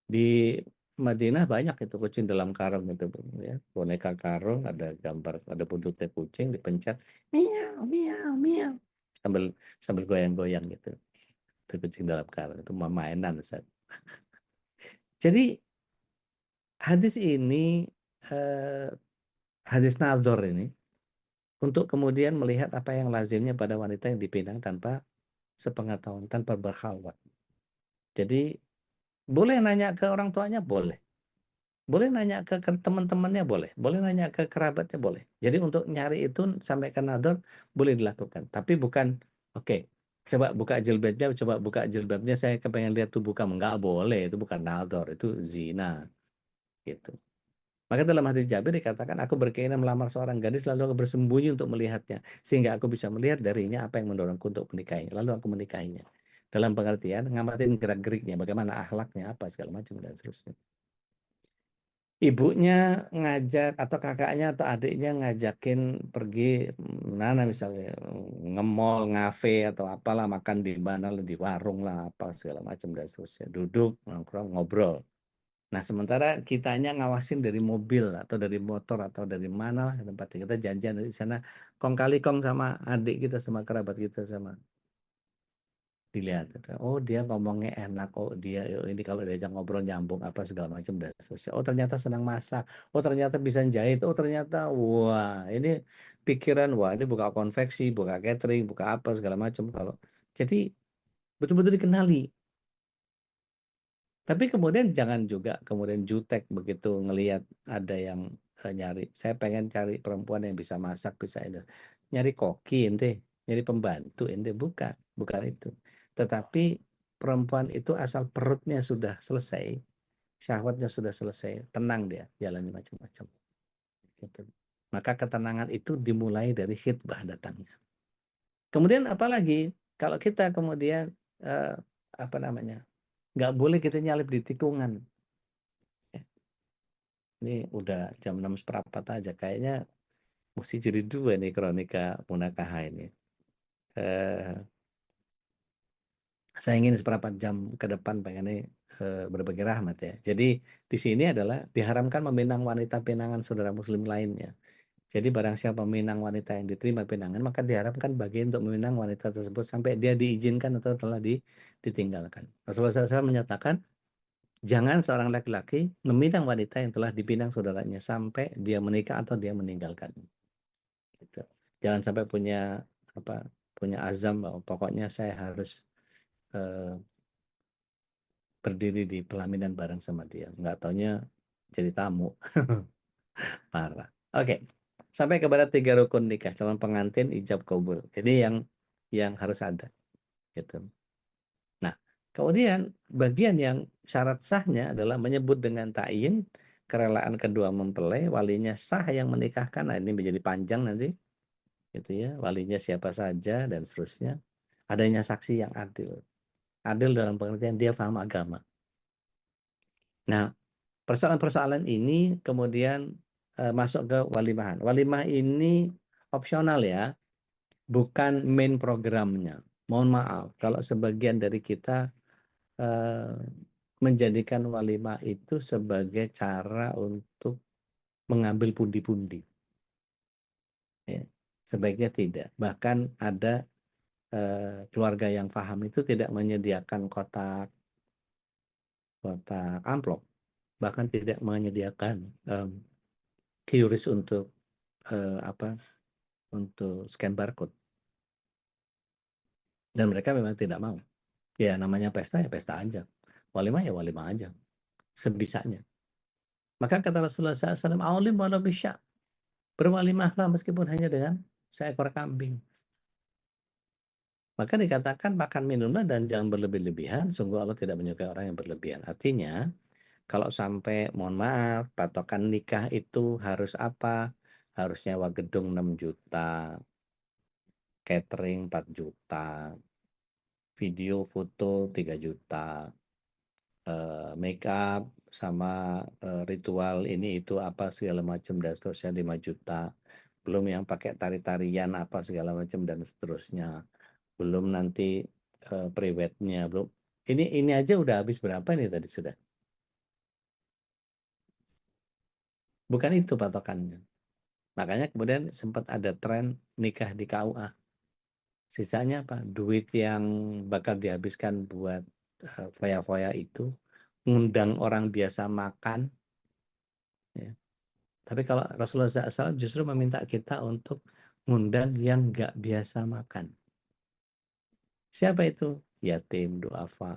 Di Madinah banyak itu kucing dalam karung itu ya. Boneka karung, ada gambar, ada buntutnya kucing, dipencet, miau, miau, miau. Sambil goyang-goyang gitu. Itu kucing dalam karung, itu mainan Ustaz. Jadi hadis ini, hadis nazar ini, untuk kemudian melihat apa yang lazimnya pada wanita yang dipinang tanpa sepengetahuan, tanpa berkhawat. Jadi boleh nanya ke orang tuanya, boleh. Boleh nanya ke teman-temannya, boleh. Boleh nanya ke kerabatnya, boleh. Jadi untuk nyari itu sampai ke nazar boleh dilakukan. Tapi bukan, oke, coba buka jilbabnya, saya kepengen lihat tubuh kamu. Nggak boleh, itu bukan nazar, itu zina. Gitu. Maka dalam hadis Jabir dikatakan, aku berkeinginan melamar seorang gadis, lalu aku bersembunyi untuk melihatnya, sehingga aku bisa melihat darinya apa yang mendorongku untuk menikahinya. Lalu aku menikahinya. Dalam pengertian, ngamatin gerak-geriknya, bagaimana akhlaknya, apa segala macam, dan seterusnya. Ibunya ngajak, atau kakaknya atau adiknya ngajakin pergi mana misalnya, nge-mall, ngafe, atau apalah, makan di mana, di warung lah, apa segala macam, dan seterusnya. Duduk, nongkrong, ngobrol. Nah, sementara kitanya ngawasin dari mobil atau dari motor atau dari mana lah tempat kita janjian di sana, kong kali kong sama adik kita, sama kerabat kita, sama dilihat. Oh, dia ngomongnya enak, oh dia ini kalau diajak ngobrol nyambung apa segala macam dan seterusnya. Oh, ternyata senang masak. Oh, ternyata bisa jahit. Oh, ternyata wah, ini pikiran, wah ini buka konveksi, buka catering, buka apa segala macam. Kalau jadi betul-betul dikenali. Tapi kemudian jangan juga kemudian jutek begitu ngelihat ada yang nyari, saya pengen cari perempuan yang bisa masak, bisa ini. Nyari koki ente, nyari pembantu ente, bukan itu. Tetapi perempuan itu asal perutnya sudah selesai, syahwatnya sudah selesai, tenang dia, jalani macam-macam. Gitu. Maka ketenangan itu dimulai dari khitbah datangnya. Kemudian apalagi kalau kita kemudian apa namanya, nggak boleh kita nyalip di tikungan. Ini udah jam 6 seperempat aja. Kayaknya mesti jadi 2 nih kronika Munakaha ini. Saya ingin seperempat jam ke depan pengennya berbagi rahmat ya. Jadi di sini adalah diharamkan meminang wanita pinangan saudara muslim lainnya. Jadi barang siapa meminang wanita yang diterima pinangan, maka diharapkan bagi untuk meminang wanita tersebut sampai dia diizinkan atau telah ditinggalkan. Rasulullah SAW menyatakan, jangan seorang laki-laki meminang wanita yang telah dipinang saudaranya sampai dia menikah atau dia meninggalkan. Gitu. Jangan sampai punya azam bahwa pokoknya saya harus berdiri di pelaminan bareng sama dia. Nggak taunya jadi tamu. Parah. Oke. Sampai kepada 3 rukun nikah, calon pengantin, ijab kabul. Ini yang harus ada. Gitu. Nah, kemudian bagian yang syarat sahnya adalah menyebut dengan ta'yin, kerelaan kedua mempelai, walinya sah yang menikahkan. Nah, ini menjadi panjang nanti. Gitu ya, walinya siapa saja dan seterusnya. Adanya saksi yang adil. Adil dalam pengertian dia paham agama. Nah, persoalan-persoalan ini kemudian masuk ke walimahan. Walimah ini opsional ya, bukan main programnya. Mohon maaf kalau sebagian dari kita menjadikan walimah itu sebagai cara untuk mengambil pundi-pundi. Ya, sebaiknya tidak. Bahkan ada keluarga yang paham itu tidak menyediakan kotak amplop, bahkan tidak menyediakan QRIS untuk untuk scan barcode. Dan mereka memang tidak mau. Ya namanya pesta ya pesta aja. Walimah ya walimah aja. Sebisanya. Maka kata Rasulullah SAW, "Aulim walau bisya." Berwalimahlah meskipun hanya dengan seekor kambing. Maka dikatakan makan minumlah dan jangan berlebih-lebihan. Sungguh Allah tidak menyukai orang yang berlebihan. Artinya, kalau sampai, mohon maaf, patokan nikah itu harus apa? Harus nyewa gedung 6 juta, catering 4 juta, video foto 3 juta, make up sama ritual ini itu apa segala macam dan seterusnya 5 juta. Belum yang pakai tari-tarian apa segala macam dan seterusnya. Belum nanti prewednya, belum. Ini aja udah habis berapa nih tadi sudah? Bukan itu patokannya. Makanya kemudian sempat ada tren nikah di KUA. Sisanya apa? Duit yang bakal dihabiskan buat foya-foya itu, ngundang orang biasa makan. Ya. Tapi kalau Rasulullah SAW justru meminta kita untuk ngundang yang nggak biasa makan. Siapa itu? Yatim, duafa.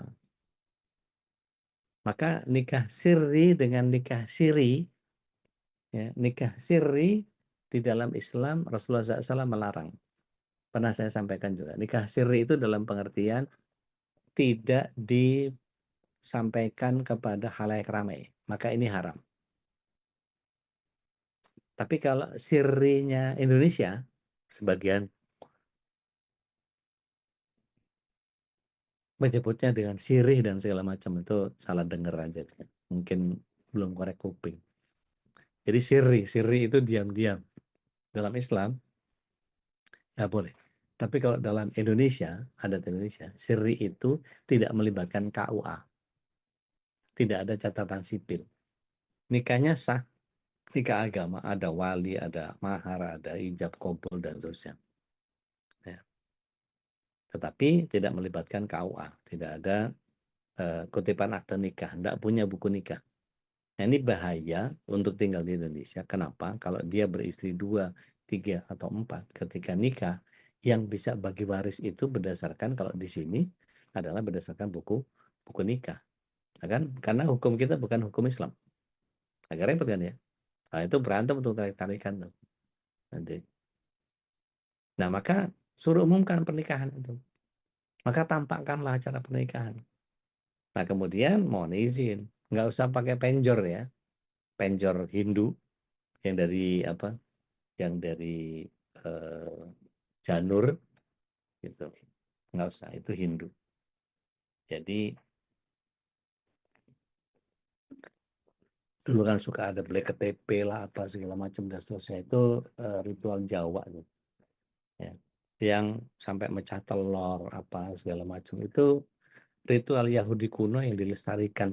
Maka nikah sirri dengan nikah siri, ya, nikah sirri di dalam Islam Rasulullah SAW melarang. Pernah saya sampaikan juga. Nikah sirri itu dalam pengertian tidak disampaikan kepada khalayak ramai. Maka ini haram. Tapi kalau sirrinya Indonesia, sebagian menyebutnya dengan sirih dan segala macam, itu salah dengar aja. Mungkin belum korek kuping. Jadi sirri itu diam-diam. Dalam Islam, nggak boleh. Tapi kalau dalam Indonesia, adat Indonesia, sirri itu tidak melibatkan KUA. Tidak ada catatan sipil. Nikahnya sah, nikah agama, ada wali, ada mahar, ada ijab, qabul, dan seterusnya. Ya. Tetapi tidak melibatkan KUA. Tidak ada kutipan akte nikah. Tidak punya buku nikah. Nah, ini bahaya untuk tinggal di Indonesia. Kenapa? Kalau dia beristri 2, 3, atau 4 ketika nikah, yang bisa bagi waris itu berdasarkan, kalau di sini adalah berdasarkan buku nikah. Nah, kan? Karena hukum kita bukan hukum Islam. Agak repot kan ya? Nah, itu berantem untuk tarik-tarikan tuh. Nanti. Nah, maka suruh umumkan pernikahan itu. Maka tampakkanlah acara pernikahan. Nah, kemudian mohon izin, nggak usah pakai penjor ya. Penjor Hindu yang dari apa? Yang dari janur gitu. Nggak usah, itu Hindu. Jadi dulu kan suka ada black KTP lah apa segala macam dan seterusnya, itu ritual Jawa gitu. Ya. Yang sampai mecah telur apa segala macam itu ritual Yahudi kuno yang dilestarikan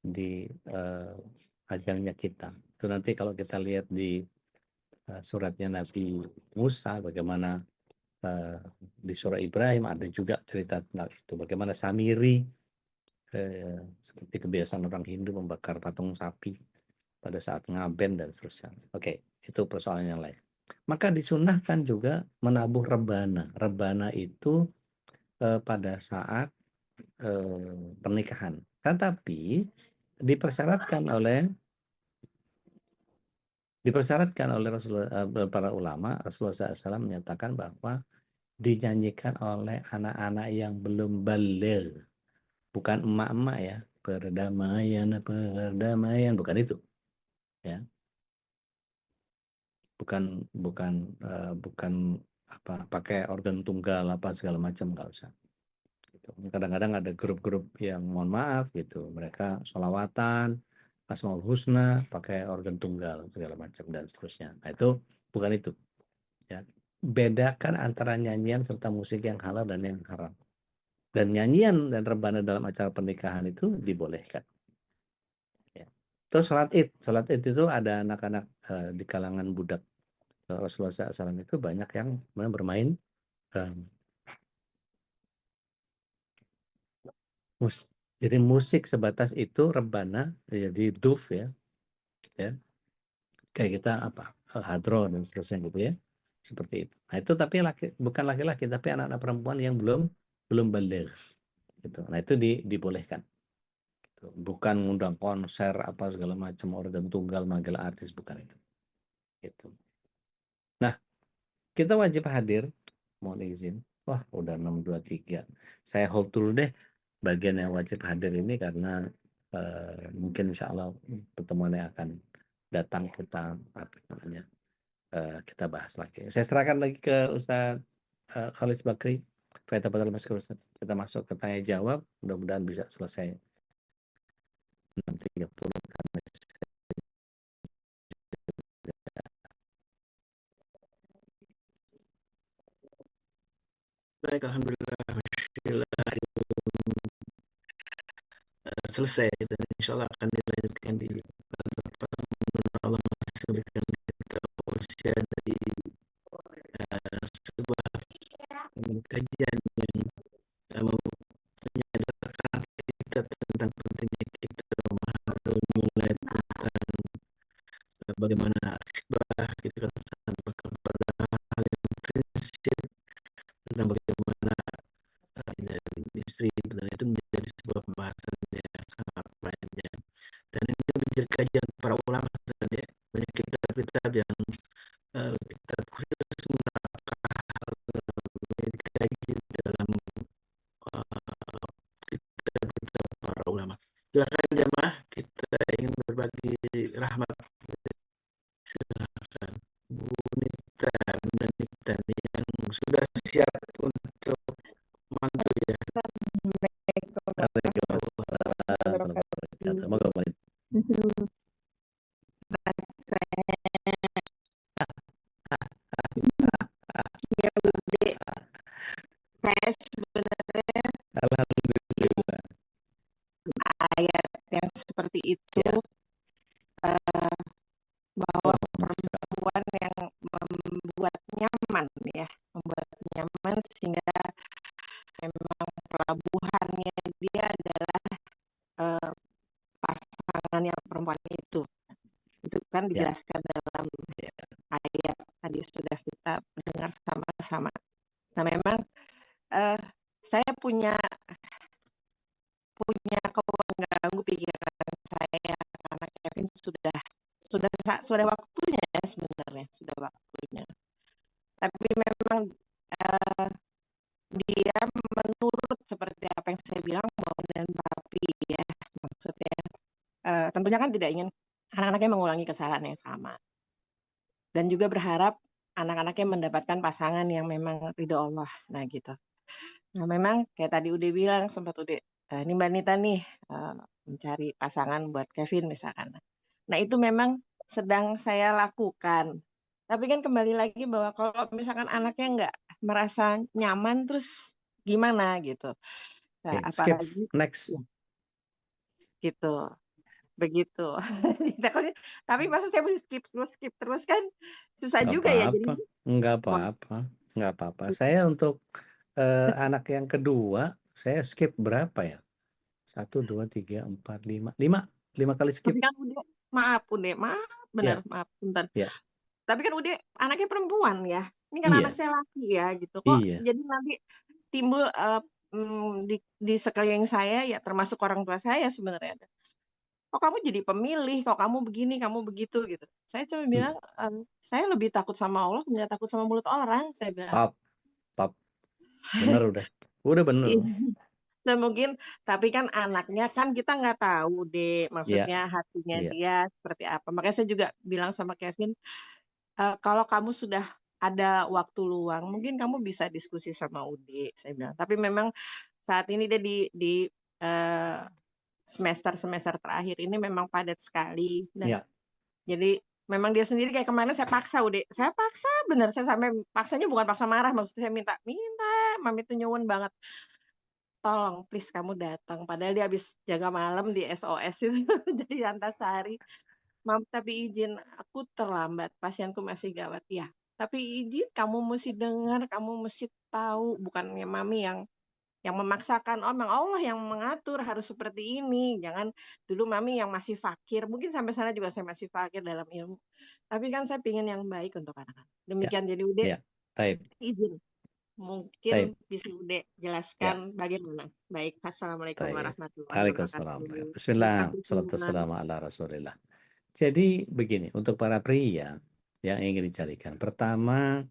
di ajalnya kita. Itu nanti kalau kita lihat di suratnya Nabi Musa, bagaimana di surah Ibrahim ada juga cerita tentang itu. Bagaimana Samiri, seperti kebiasaan orang Hindu membakar patung sapi pada saat ngaben dan seterusnya. Oke, itu persoalan yang lain. Maka disunahkan juga menabuh rebana. Rebana itu pada saat pernikahan. Tetapi dipersyaratkan oleh Rasulullah, para ulama, Rasulullah SAW menyatakan bahwa dinyanyikan oleh anak-anak yang belum baligh, bukan emak-emak ya, perdamaian, bukan itu, ya, bukan apa pakai organ tunggal apa segala macam, nggak usah. Kadang-kadang ada grup-grup yang mohon maaf gitu, mereka sholawatan, Asmaul Husna, pakai organ tunggal segala macam dan seterusnya. Nah, itu bukan itu. Ya. Bedakan antara nyanyian serta musik yang halal dan yang haram. Dan nyanyian dan rebana dalam acara pernikahan itu dibolehkan. Ya. Terus sholat id itu ada anak-anak di kalangan budak Rasulullah SAW itu banyak yang bermain Jadi musik sebatas itu rebana, jadi duf ya, kayak kita hadro dan seterusnya gitu ya, seperti itu. Nah itu tapi bukan laki-laki tapi anak-anak perempuan yang belum baligh gitu. Nah itu dibolehkan. Gitu. Bukan ngundang konser apa segala macam organ tunggal manggil artis, bukan itu. Gitu. Nah kita wajib hadir, mohon izin. Wah udah 6:23. Saya hold dulu deh bagian yang wajib hadir ini karena mungkin insya Allah pertemuannya akan datang kita kita bahas lagi. Saya serahkan lagi ke Ustaz Khalis Bakri. Kita masuk ke tanya jawab. Mudah-mudahan bisa selesai 6.30 karena Baik, alhamdulillah, selesai dan insya Allah akan dilanjutkan di Allah masih memberikan kita usia dari sebuah kajian yang menyadarkan kita tentang pentingnya kita memahami mulai tentang bagaimana akibat kita sampai kepada hal yang prinsip tentang bagaimana istri, dan itu menjadi sebuah pembahasan yang sangat panjang dan ini menjadi kajian para ulama saja. Banyak kitab-kitab yang kita khusus dikaji dalam kitab-kitab para ulama. Silakan jamaah, kita ingin berbagi rahmat. Silakan Bu Nita yang sudah siap untuk mantu ya. Ya, Bude. Saya sebenarnya Alhamdulillah. ayat yang seperti itu bahwa perempuan yang membuat nyaman sehingga memang pelabuhannya dia adalah pasangannya perempuan itu kan dijelaskan dalam ayat tadi sudah kita dengar sama-sama. Nah memang saya punya mengganggu pikiran saya karena Kevin sudah waktunya ya sebenarnya, sudah waktunya. Tapi memang dia menurut seperti apa yang saya bilang mau dan papi ya, maksudnya tentunya kan tidak ingin anak-anaknya mengulangi kesalahan yang sama dan juga berharap anak-anaknya mendapatkan pasangan yang memang ridho Allah. Nah gitu. Nah memang kayak tadi Ude bilang, sempat Ude ini Mbak Nita nih mencari pasangan buat Kevin misalkan. Nah itu memang sedang saya lakukan. Tapi kan kembali lagi bahwa kalau misalkan anaknya nggak merasa nyaman terus gimana gitu. Nah, Skip, apalagi next. ya, gitu. Begitu. Tapi maksud saya skip terus kan susah Nggak juga ya jadi. apa-apa. Nggak apa-apa. Saya untuk anak yang kedua, saya skip berapa ya? 1, 2, 3, 4, 5. 5 kali skip. Tapi kan maaf benar, maaf bentar. Ya. Tapi kan anaknya perempuan ya. Ini kan anak saya laki ya gitu. Kok jadi nanti timbul di sekeliling saya ya termasuk orang tua saya sebenarnya. Kok kamu jadi pemilih, kok kamu begini, kamu begitu gitu. Saya cuma bilang saya lebih takut sama Allah, tidak takut sama mulut orang, saya bilang. Top. Bener udah bener. Dan mungkin tapi kan anaknya kan kita nggak tahu deh maksudnya hatinya dia seperti apa. Makanya saya juga bilang sama Kevin, kalau kamu sudah ada waktu luang, mungkin kamu bisa diskusi sama Ude, saya bilang. Tapi memang saat ini dia di semester terakhir ini memang padat sekali. Dan jadi memang dia sendiri kayak kemarin saya paksa bener, saya sampai paksanya bukan paksa marah, maksudnya saya minta, mami tuh nyuwun banget. Tolong please kamu datang. Padahal dia habis jaga malam di SOS itu dari Antasari. Mam, tapi izin aku terlambat, pasienku masih gawat ya. Tapi izin kamu mesti dengar, kamu mesti tahu, bukannya mami yang yang memaksakan, oh memang Allah yang mengatur harus seperti ini. Jangan dulu mami yang masih fakir, mungkin sampai sana juga saya masih fakir dalam ilmu. Tapi kan saya ingin yang baik untuk anak-anak. Ya, Demikian jadi Ude, ya, taib, izin. taib, Mungkin bisa Ude ya, jelaskan bagaimana. Baik, Assalamualaikum taib. warahmatullahi Waalaikumsalam. wabarakatuh. Bismillah, Terima kasih salatu semua. wassalamu ala rasulillah. Jadi begini, untuk para pria yang ingin dicarikan, pertama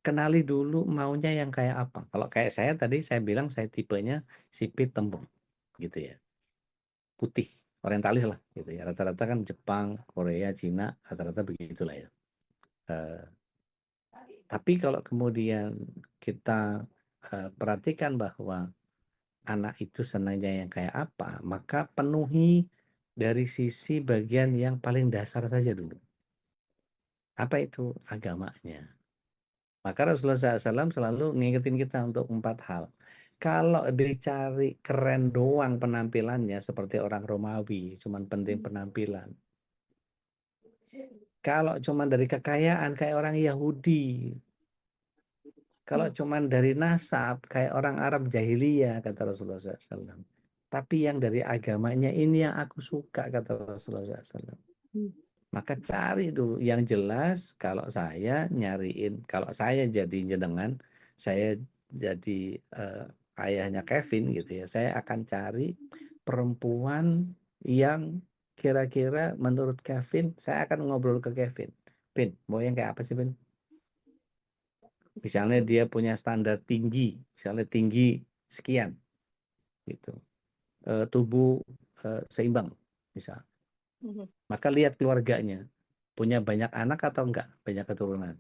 kenali dulu maunya yang kayak apa. Kalau kayak saya tadi saya bilang saya tipenya sipit tembem gitu ya, putih, orientalis lah gitu ya. Rata-rata kan Jepang, Korea, Cina, rata-rata begitulah ya. Tapi kalau kemudian kita perhatikan bahwa anak itu senangnya yang kayak apa, maka penuhi dari sisi bagian yang paling dasar saja dulu. Apa itu? Agamanya. Maka Rasulullah SAW selalu ngingetin kita untuk 4 hal. Kalau dicari keren doang penampilannya seperti orang Romawi, cuman penting penampilan. Kalau cuman dari kekayaan kayak orang Yahudi. Kalau cuman dari nasab kayak orang Arab jahiliyah, kata Rasulullah SAW. Tapi yang dari agamanya ini yang aku suka, kata Rasulullah SAW. Maka cari dulu yang jelas. Kalau saya nyariin, kalau saya jadi jenengan, saya jadi ayahnya Kevin gitu ya, saya akan cari perempuan yang kira-kira menurut Kevin, saya akan ngobrol ke Kevin, Pin, mau yang kayak apa sih Pin? Misalnya dia punya standar tinggi, misalnya tinggi sekian gitu, tubuh seimbang misal. Maka lihat keluarganya, punya banyak anak atau enggak, banyak keturunan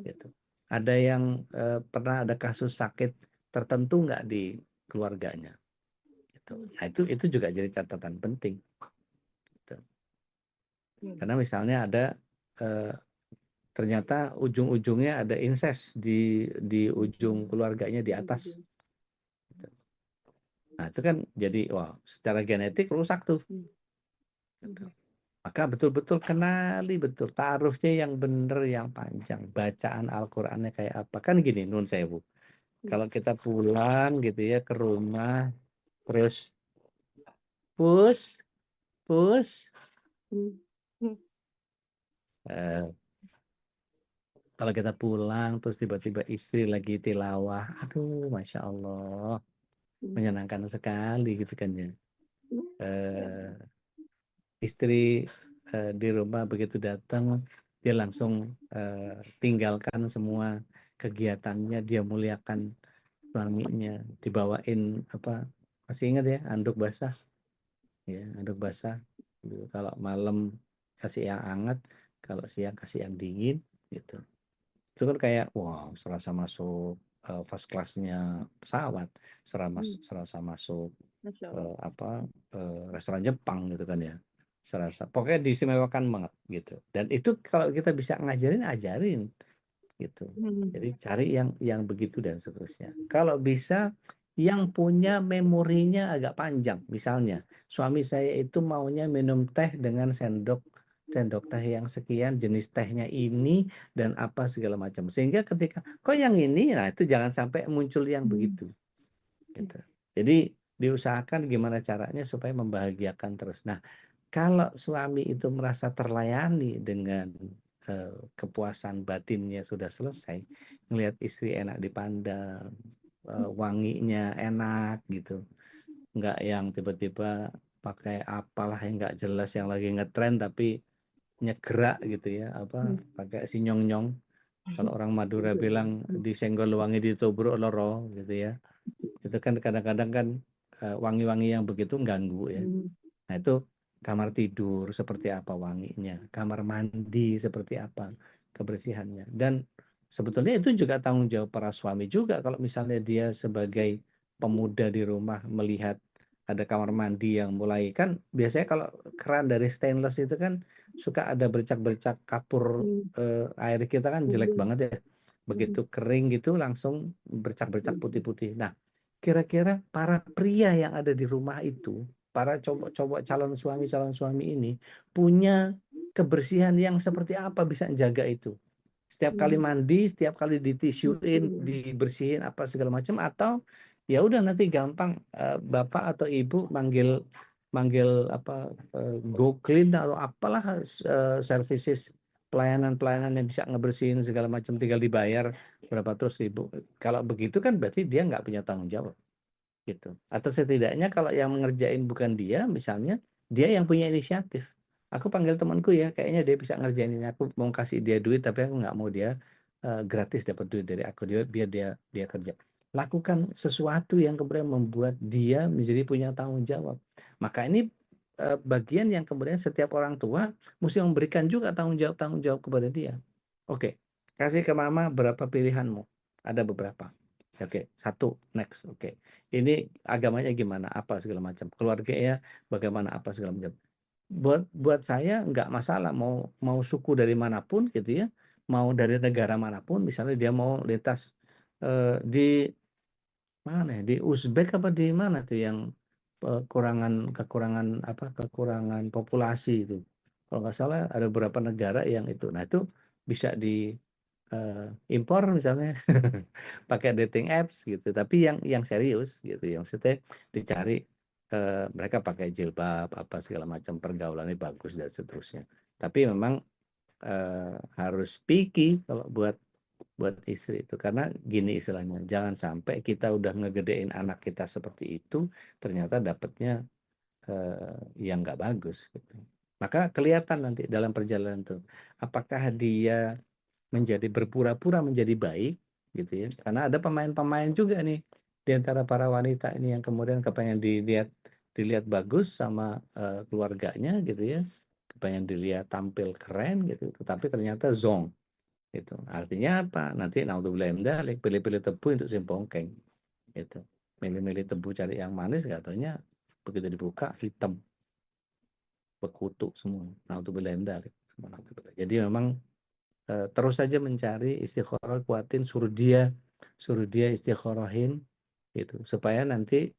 gitu. Ada yang pernah ada kasus sakit tertentu enggak di keluarganya gitu. Nah itu juga jadi catatan penting gitu. Karena misalnya ada ternyata ujung-ujungnya ada incest di ujung keluarganya di atas gitu. Nah itu kan jadi wah, secara genetik rusak tuh gitu. Maka betul-betul kenali betul taruhnya yang benar, yang panjang, bacaan Al-Qur'annya kayak apa. Kan gini nun sewu, kalau kita pulang gitu ya ke rumah terus pus kalau kita pulang terus tiba-tiba istri lagi tilawah, aduh Masya Allah menyenangkan sekali gitu kan ya. Istri di rumah begitu datang dia langsung tinggalkan semua kegiatannya, dia muliakan suaminya, dibawain apa, masih ingat ya, anduk basah ya, anduk basah gitu. Kalau malam kasih yang hangat, kalau siang kasih yang dingin gitu. Itu kan kayak wow, serasa masuk first class-nya pesawat, serasa masuk restoran Jepang gitu kan ya, serasa pokoknya diistimewakan banget gitu. Dan itu kalau kita bisa ngajarin, ajarin gitu. Jadi cari yang begitu dan seterusnya. Kalau bisa yang punya memorinya agak panjang, misalnya suami saya itu maunya minum teh dengan sendok teh yang sekian, jenis tehnya ini dan apa segala macam, sehingga ketika kok yang ini, nah itu jangan sampai muncul yang begitu gitu. Jadi diusahakan gimana caranya supaya membahagiakan terus. Nah, kalau suami itu merasa terlayani dengan kepuasan batinnya sudah selesai, ngelihat istri enak dipandang, wanginya enak gitu, nggak yang tiba-tiba pakai apalah yang nggak jelas yang lagi ngetren tapi nyegerak gitu ya, apa pakai si nyong-nyong. Kalau orang Madura bilang disenggol wangi ditubruk loro gitu ya. Itu kan kadang-kadang kan wangi-wangi yang begitu ganggu ya. Nah itu kamar tidur seperti apa wanginya, kamar mandi seperti apa kebersihannya. Dan sebetulnya itu juga tanggung jawab para suami juga. Kalau misalnya dia sebagai pemuda di rumah melihat ada kamar mandi yang mulai, kan biasanya kalau keran dari stainless itu kan suka ada bercak-bercak kapur, air kita kan jelek banget ya. Begitu kering gitu langsung bercak-bercak putih-putih. Nah, kira-kira para pria yang ada di rumah itu, para cowok-cowok calon suami ini punya kebersihan yang seperti apa bisa jaga itu? Setiap kali mandi, setiap kali ditisuin, dibersihin apa segala macam, atau ya udah nanti gampang bapak atau ibu manggil Go Clean atau apalah services pelayanan yang bisa ngebersihin segala macam, tinggal dibayar berapa terus ribu. Kalau begitu kan berarti dia nggak punya tanggung jawab gitu. Atau setidaknya kalau yang mengerjain bukan dia, misalnya dia yang punya inisiatif. Aku panggil temanku ya, kayaknya dia bisa ngerjain ini. Aku mau kasih dia duit, tapi aku nggak mau dia gratis dapat duit dari aku. Biar dia kerja. Lakukan sesuatu yang kemudian membuat dia menjadi punya tanggung jawab. Maka ini bagian yang kemudian setiap orang tua mesti memberikan juga tanggung jawab kepada dia. Oke, kasih ke mama berapa pilihanmu? Ada beberapa. Oke, satu, next. Oke, ini agamanya gimana? Apa segala macam. Keluarganya bagaimana? Apa segala macam. Buat saya nggak masalah mau suku dari manapun gitu ya, mau dari negara manapun. Misalnya dia mau lintas di mana ya? Di Uzbek apa di mana tuh yang kekurangan populasi itu. Kalau nggak salah ada beberapa negara yang itu. Nah itu bisa di impor misalnya pakai dating apps gitu. Tapi yang serius gitu, yang maksudnya dicari mereka pakai jilbab apa segala macam, pergaulannya bagus dan seterusnya. Tapi memang harus picky kalau buat istri itu, karena gini istilahnya, jangan sampai kita udah ngegedein anak kita seperti itu ternyata dapatnya yang nggak bagus gitu. Maka kelihatan nanti dalam perjalanan tuh apakah dia menjadi berpura-pura menjadi baik gitu ya, karena ada pemain-pemain juga nih di antara para wanita ini yang kemudian kepengen dilihat bagus sama keluarganya gitu ya, kepengen dilihat tampil keren gitu, tetapi ternyata zong. Itu artinya apa? Nanti naudzubillah min dzalik, pilih-pilih tebu untuk simpongkeng. Itu milih-milih tebu cari yang manis, nggak taunya begitu dibuka hitam, berkutu semua. Naudzubillah min dzalik. Jadi memang terus saja mencari istikharah, kuatin, suruh dia istikharahin gitu, supaya nanti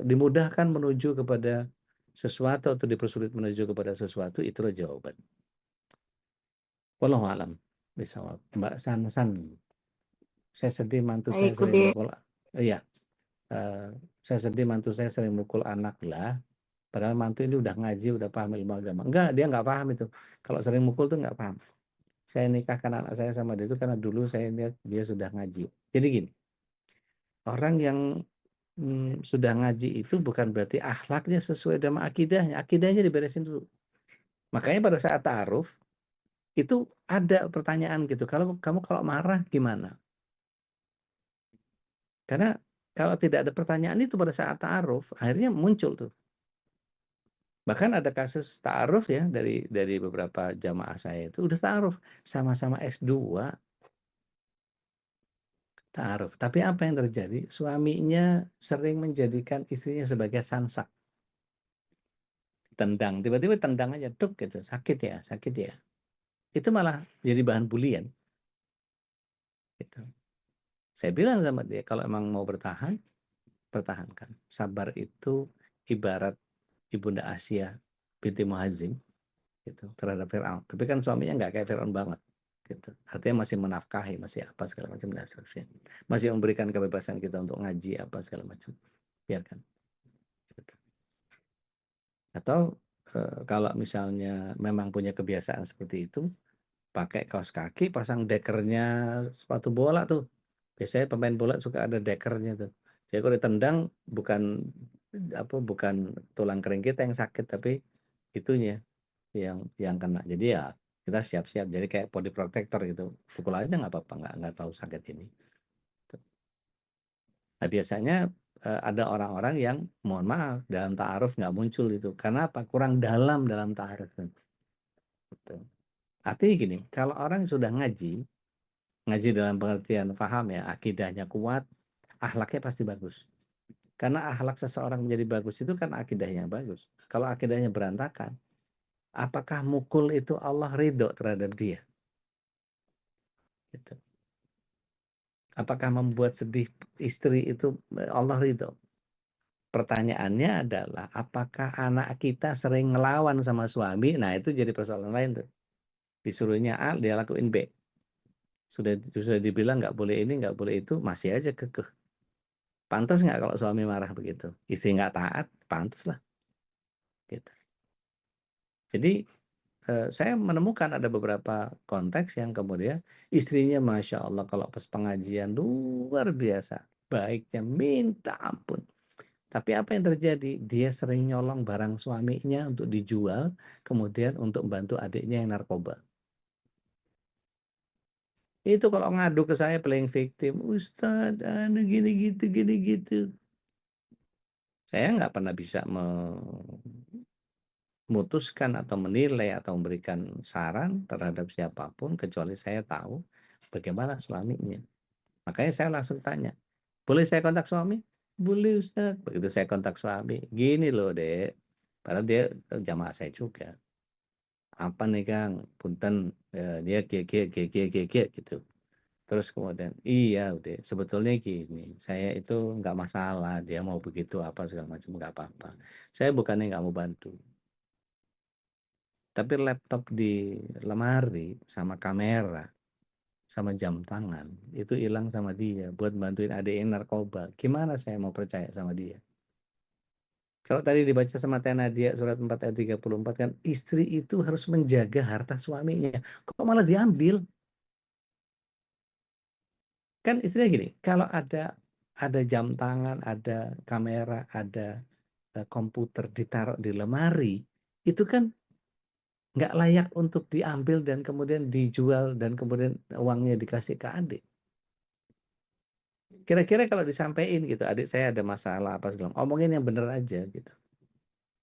dimudahkan menuju kepada sesuatu atau dipersulit menuju kepada sesuatu, itulah jawaban. Wallahu alam bisawab. Mbak Sansan, saya sedih mantu saya Baik, sering Bude. mukul. Iya, saya sedih mantu saya sering mukul anak lah. Padahal mantu ini udah ngaji, udah paham ilmu agama. Enggak, dia nggak paham itu. Kalau sering mukul tuh nggak paham. Saya nikahkan anak saya sama dia itu karena dulu saya lihat dia sudah ngaji. Jadi gini, orang yang sudah ngaji itu bukan berarti akhlaknya sesuai dengan akidahnya. Akidahnya diberesin dulu. Makanya pada saat ta'aruf itu ada pertanyaan gitu. Kalau kamu marah gimana? Karena kalau tidak ada pertanyaan itu pada saat ta'aruf, akhirnya muncul tuh. Bahkan ada kasus ta'aruf ya dari beberapa jamaah saya itu udah ta'aruf sama-sama S2 ta'aruf. Tapi apa yang terjadi? Suaminya sering menjadikan istrinya sebagai sansak. Tendang, tiba-tiba tendang aja, duk gitu, sakit ya. Itu malah jadi bahan bulian. Gitu. Saya bilang sama dia, kalau emang mau bertahan, pertahankan. Sabar itu ibarat Ibunda Asia binti Muhazim gitu, terhadap Fir'aun. Tapi kan suaminya nggak kayak Fir'aun banget. Gitu. Artinya masih menafkahi, masih apa segala macam dan seterusnya. Masih memberikan kebebasan kita untuk ngaji apa segala macam. Biarkan. Gitu. Atau kalau misalnya memang punya kebiasaan seperti itu, pakai kaos kaki, pasang dekernya sepatu bola tuh. Biasanya pemain bola suka ada dekernya tuh. Jadi kalau ditendang bukan tulang kering kita yang sakit, tapi itunya yang kena. Jadi ya kita siap-siap. Jadi kayak body protector gitu. Pukul aja nggak apa-apa, nggak tahu sakit ini. Nah biasanya ada orang-orang yang mohon maaf dalam ta'aruf nggak muncul itu. Karena apa? Kurang dalam ta'aruf. Gitu. Artinya gini, kalau orang sudah ngaji dalam pengertian paham ya, akidahnya kuat, akhlaknya pasti bagus. Karena akhlak seseorang menjadi bagus itu kan akidahnya bagus. Kalau akidahnya berantakan, apakah mukul itu Allah ridho terhadap dia? Gitu. Apakah membuat sedih istri itu Allah ridho? Pertanyaannya adalah, apakah anak kita sering ngelawan sama suami? Nah itu jadi persoalan lain tuh. Disuruhnya A, dia lakuin B. Sudah dibilang nggak boleh ini, nggak boleh itu, masih aja kekeh. Pantas nggak kalau suami marah begitu? Istri nggak taat, pantas lah. Gitu. Jadi saya menemukan ada beberapa konteks yang kemudian istrinya Masya Allah kalau pas pengajian luar biasa. Baiknya minta ampun. Tapi apa yang terjadi? Dia sering nyolong barang suaminya untuk dijual, kemudian untuk membantu adiknya yang narkoba. Itu kalau ngadu ke saya playing victim, Ustadz, gini gitu. Saya nggak pernah bisa memutuskan atau menilai atau memberikan saran terhadap siapapun kecuali saya tahu bagaimana suaminya. Makanya saya langsung tanya, boleh saya kontak suami? Boleh Ustadz. Begitu saya kontak suami, gini loh dek, padahal dia jamaah saya juga. Apa nih Kang, punten dia gitu. Terus kemudian, iya udah sebetulnya gini, saya itu nggak masalah, dia mau begitu apa segala macam nggak apa-apa. Saya bukannya nggak mau bantu, tapi laptop di lemari sama kamera sama jam tangan itu hilang sama dia buat bantuin adiknya narkoba. Gimana saya mau percaya sama dia? Kalau tadi dibaca sama Teh Nadia surat 4 ayat 34 kan istri itu harus menjaga harta suaminya. Kok malah diambil? Kan istrinya gini, kalau ada jam tangan, ada kamera, ada komputer ditaruh di lemari, itu kan nggak layak untuk diambil dan kemudian dijual dan kemudian uangnya dikasih ke adik. Kira-kira kalau disampaikan gitu, adik saya ada masalah apa segala, omongin yang bener aja gitu.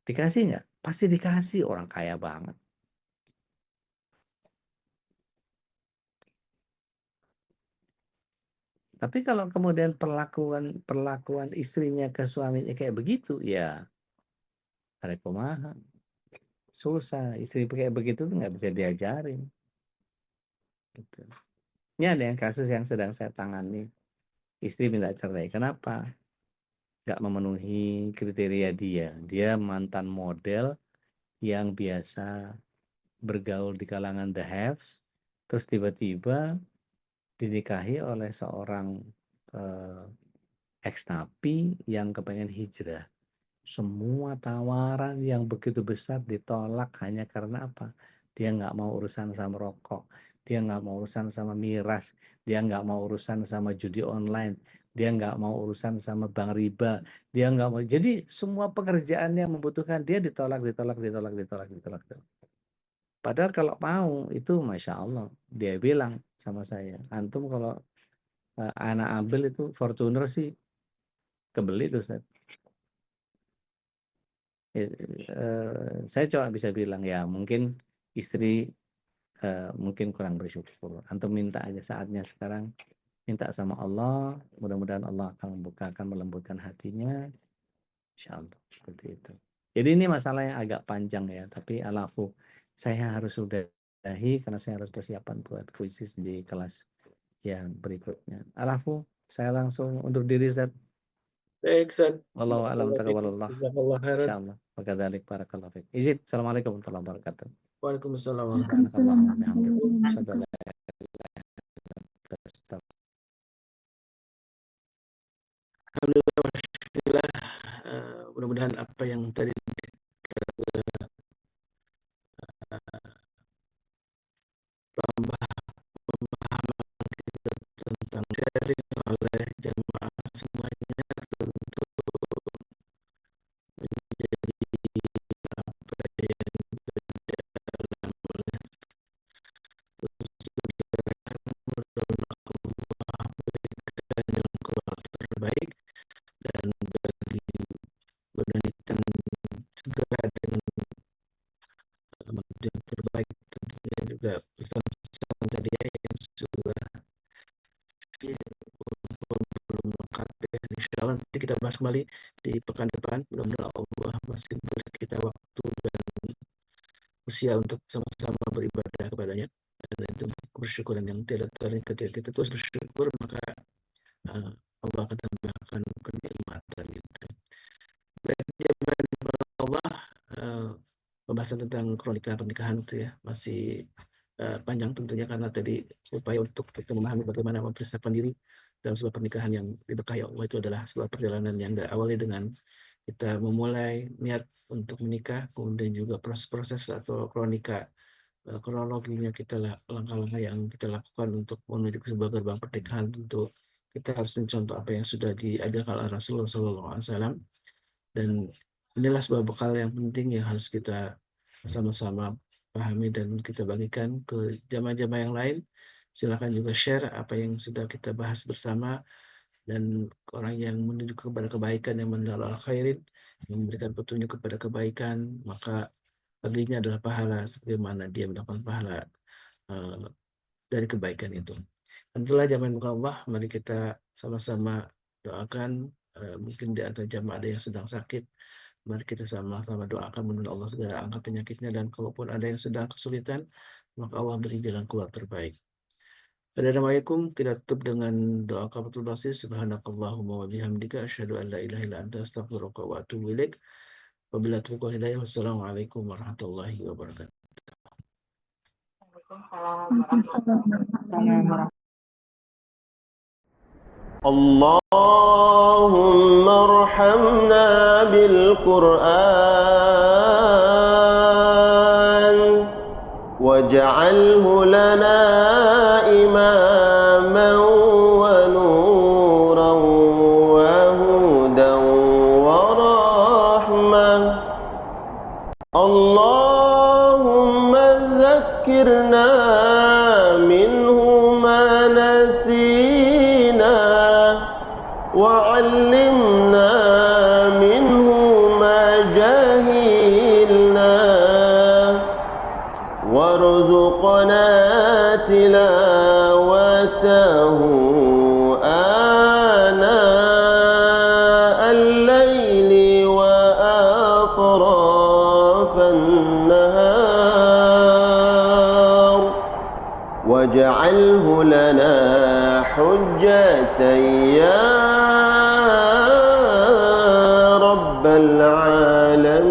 Dikasih nggak? Pasti dikasih, orang kaya banget. Tapi kalau kemudian perlakuan istrinya ke suaminya kayak begitu, ya rekomaha. Susah, istri kayak begitu tuh nggak bisa diajarin. Gitu. Ini ada yang kasus yang sedang saya tangani. Istri minta cerai. Kenapa? Nggak memenuhi kriteria dia. Dia mantan model yang biasa bergaul di kalangan the haves. Terus tiba-tiba dinikahi oleh seorang ex-napi yang kepengen hijrah. Semua tawaran yang begitu besar ditolak hanya karena apa? Dia nggak mau urusan sama rokok, dia nggak mau urusan sama miras, dia nggak mau urusan sama judi online, dia nggak mau urusan sama bank riba, dia nggak mau. Jadi semua pekerjaan yang membutuhkan dia ditolak. Padahal kalau mau itu Masya Allah, dia bilang sama saya, antum kalau anak ambil itu Fortuner sih kebeli tuh Ustaz. Saya cuma bisa bilang ya mungkin istri mungkin kurang bersyukur. Antum minta aja saatnya sekarang, minta sama Allah, mudah-mudahan Allah akan membukakan, melembutkan hatinya, insya Allah seperti itu. Jadi ini masalah yang agak panjang ya, tapi alafu saya harus sudahi karena saya harus persiapan buat kuisis di kelas yang berikutnya. Alafu saya langsung undur diri Ustaz. Baik, Ustaz. Wallahu a'lam taqabbalallah. Jazakallah khairan. Insyaallah. Wakadzalik barakallahu fiik. Izin. Assalamualaikum warahmatullahi wabarakatuh. Waalaikumsalam Subhanakallahumma wa bihamdika. Waalaikumsalam. Asyhadu an la ilaha illa anta astaghfiruka. Alhamdulillah, mudah-mudahan apa yang tadi tentang sharing oleh jamaah semuanya tentu menjadi apa yang dan yang keluar terbaik dan bagi mudah-mudahan segera dengan yang terbaik tentunya juga pesan-pesan tadi yang sudah belum lengkap ya. Insya Allah nanti kita bahas kembali di pekan depan. Mudah-mudahan Allah masih beri kita waktu dan usia untuk sama-sama beribadah kepadanya. Dan itu bersyukuran yang tidak terakhir ketika kita terus bersyukur maka Allah akan tambahkan kenikmatan itu. Baik, Allah pembahasan tentang kronika pernikahan itu ya masih panjang tentunya karena tadi upaya untuk kita memahami bagaimana mempersiapkan diri dalam sebuah pernikahan yang diberkahi Allah itu adalah sebuah perjalanan yang diawali dengan kita memulai niat untuk menikah, kemudian juga proses-proses atau kronologinya langkah-langkah yang kita lakukan untuk menuju ke sebuah gerbang pernikahan. Tentu kita harus mencontoh apa yang sudah diajarkan oleh Rasulullah SAW, dan inilah sebuah bekal yang penting yang harus kita sama-sama pahami dan kita bagikan ke jamaah-jamaah yang lain. Silakan juga share apa yang sudah kita bahas bersama, dan orang yang menuju kepada kebaikan, yang mendalal khairin, yang memberikan petunjuk kepada kebaikan, maka baginya adalah pahala sebagaimana dia mendapatkan pahala dari kebaikan itu. Tentulah jamaah Allah, mari kita sama-sama doakan. Mungkin di antara jamaah ada yang sedang sakit, mari kita sama-sama doakan mudah Allah segera angkat penyakitnya, dan kalaupun ada yang sedang kesulitan, maka Allah beri jalan keluar terbaik. Assalamualaikum, kita tutup dengan doa kafaratul majlis. Subhanakallahumma wa bihamdika asyhadu an la ilaha illa anta astaghfiruka wa atubu ilaik. Wabillahi taufiq wal hidayah. Wassalamualaikum warahmatullahi wabarakatuh. اللهم ارحمنا بالقرآن واجعله لنا إماما ونورا وهدى ورحمة. اللهم ذكرنا منه ما نسينا وعلمنا منه ما جهلنا وارزقنا تلاوته آناء الليل وأطراف النهار واجعله لنا حجة يا رب العالمين.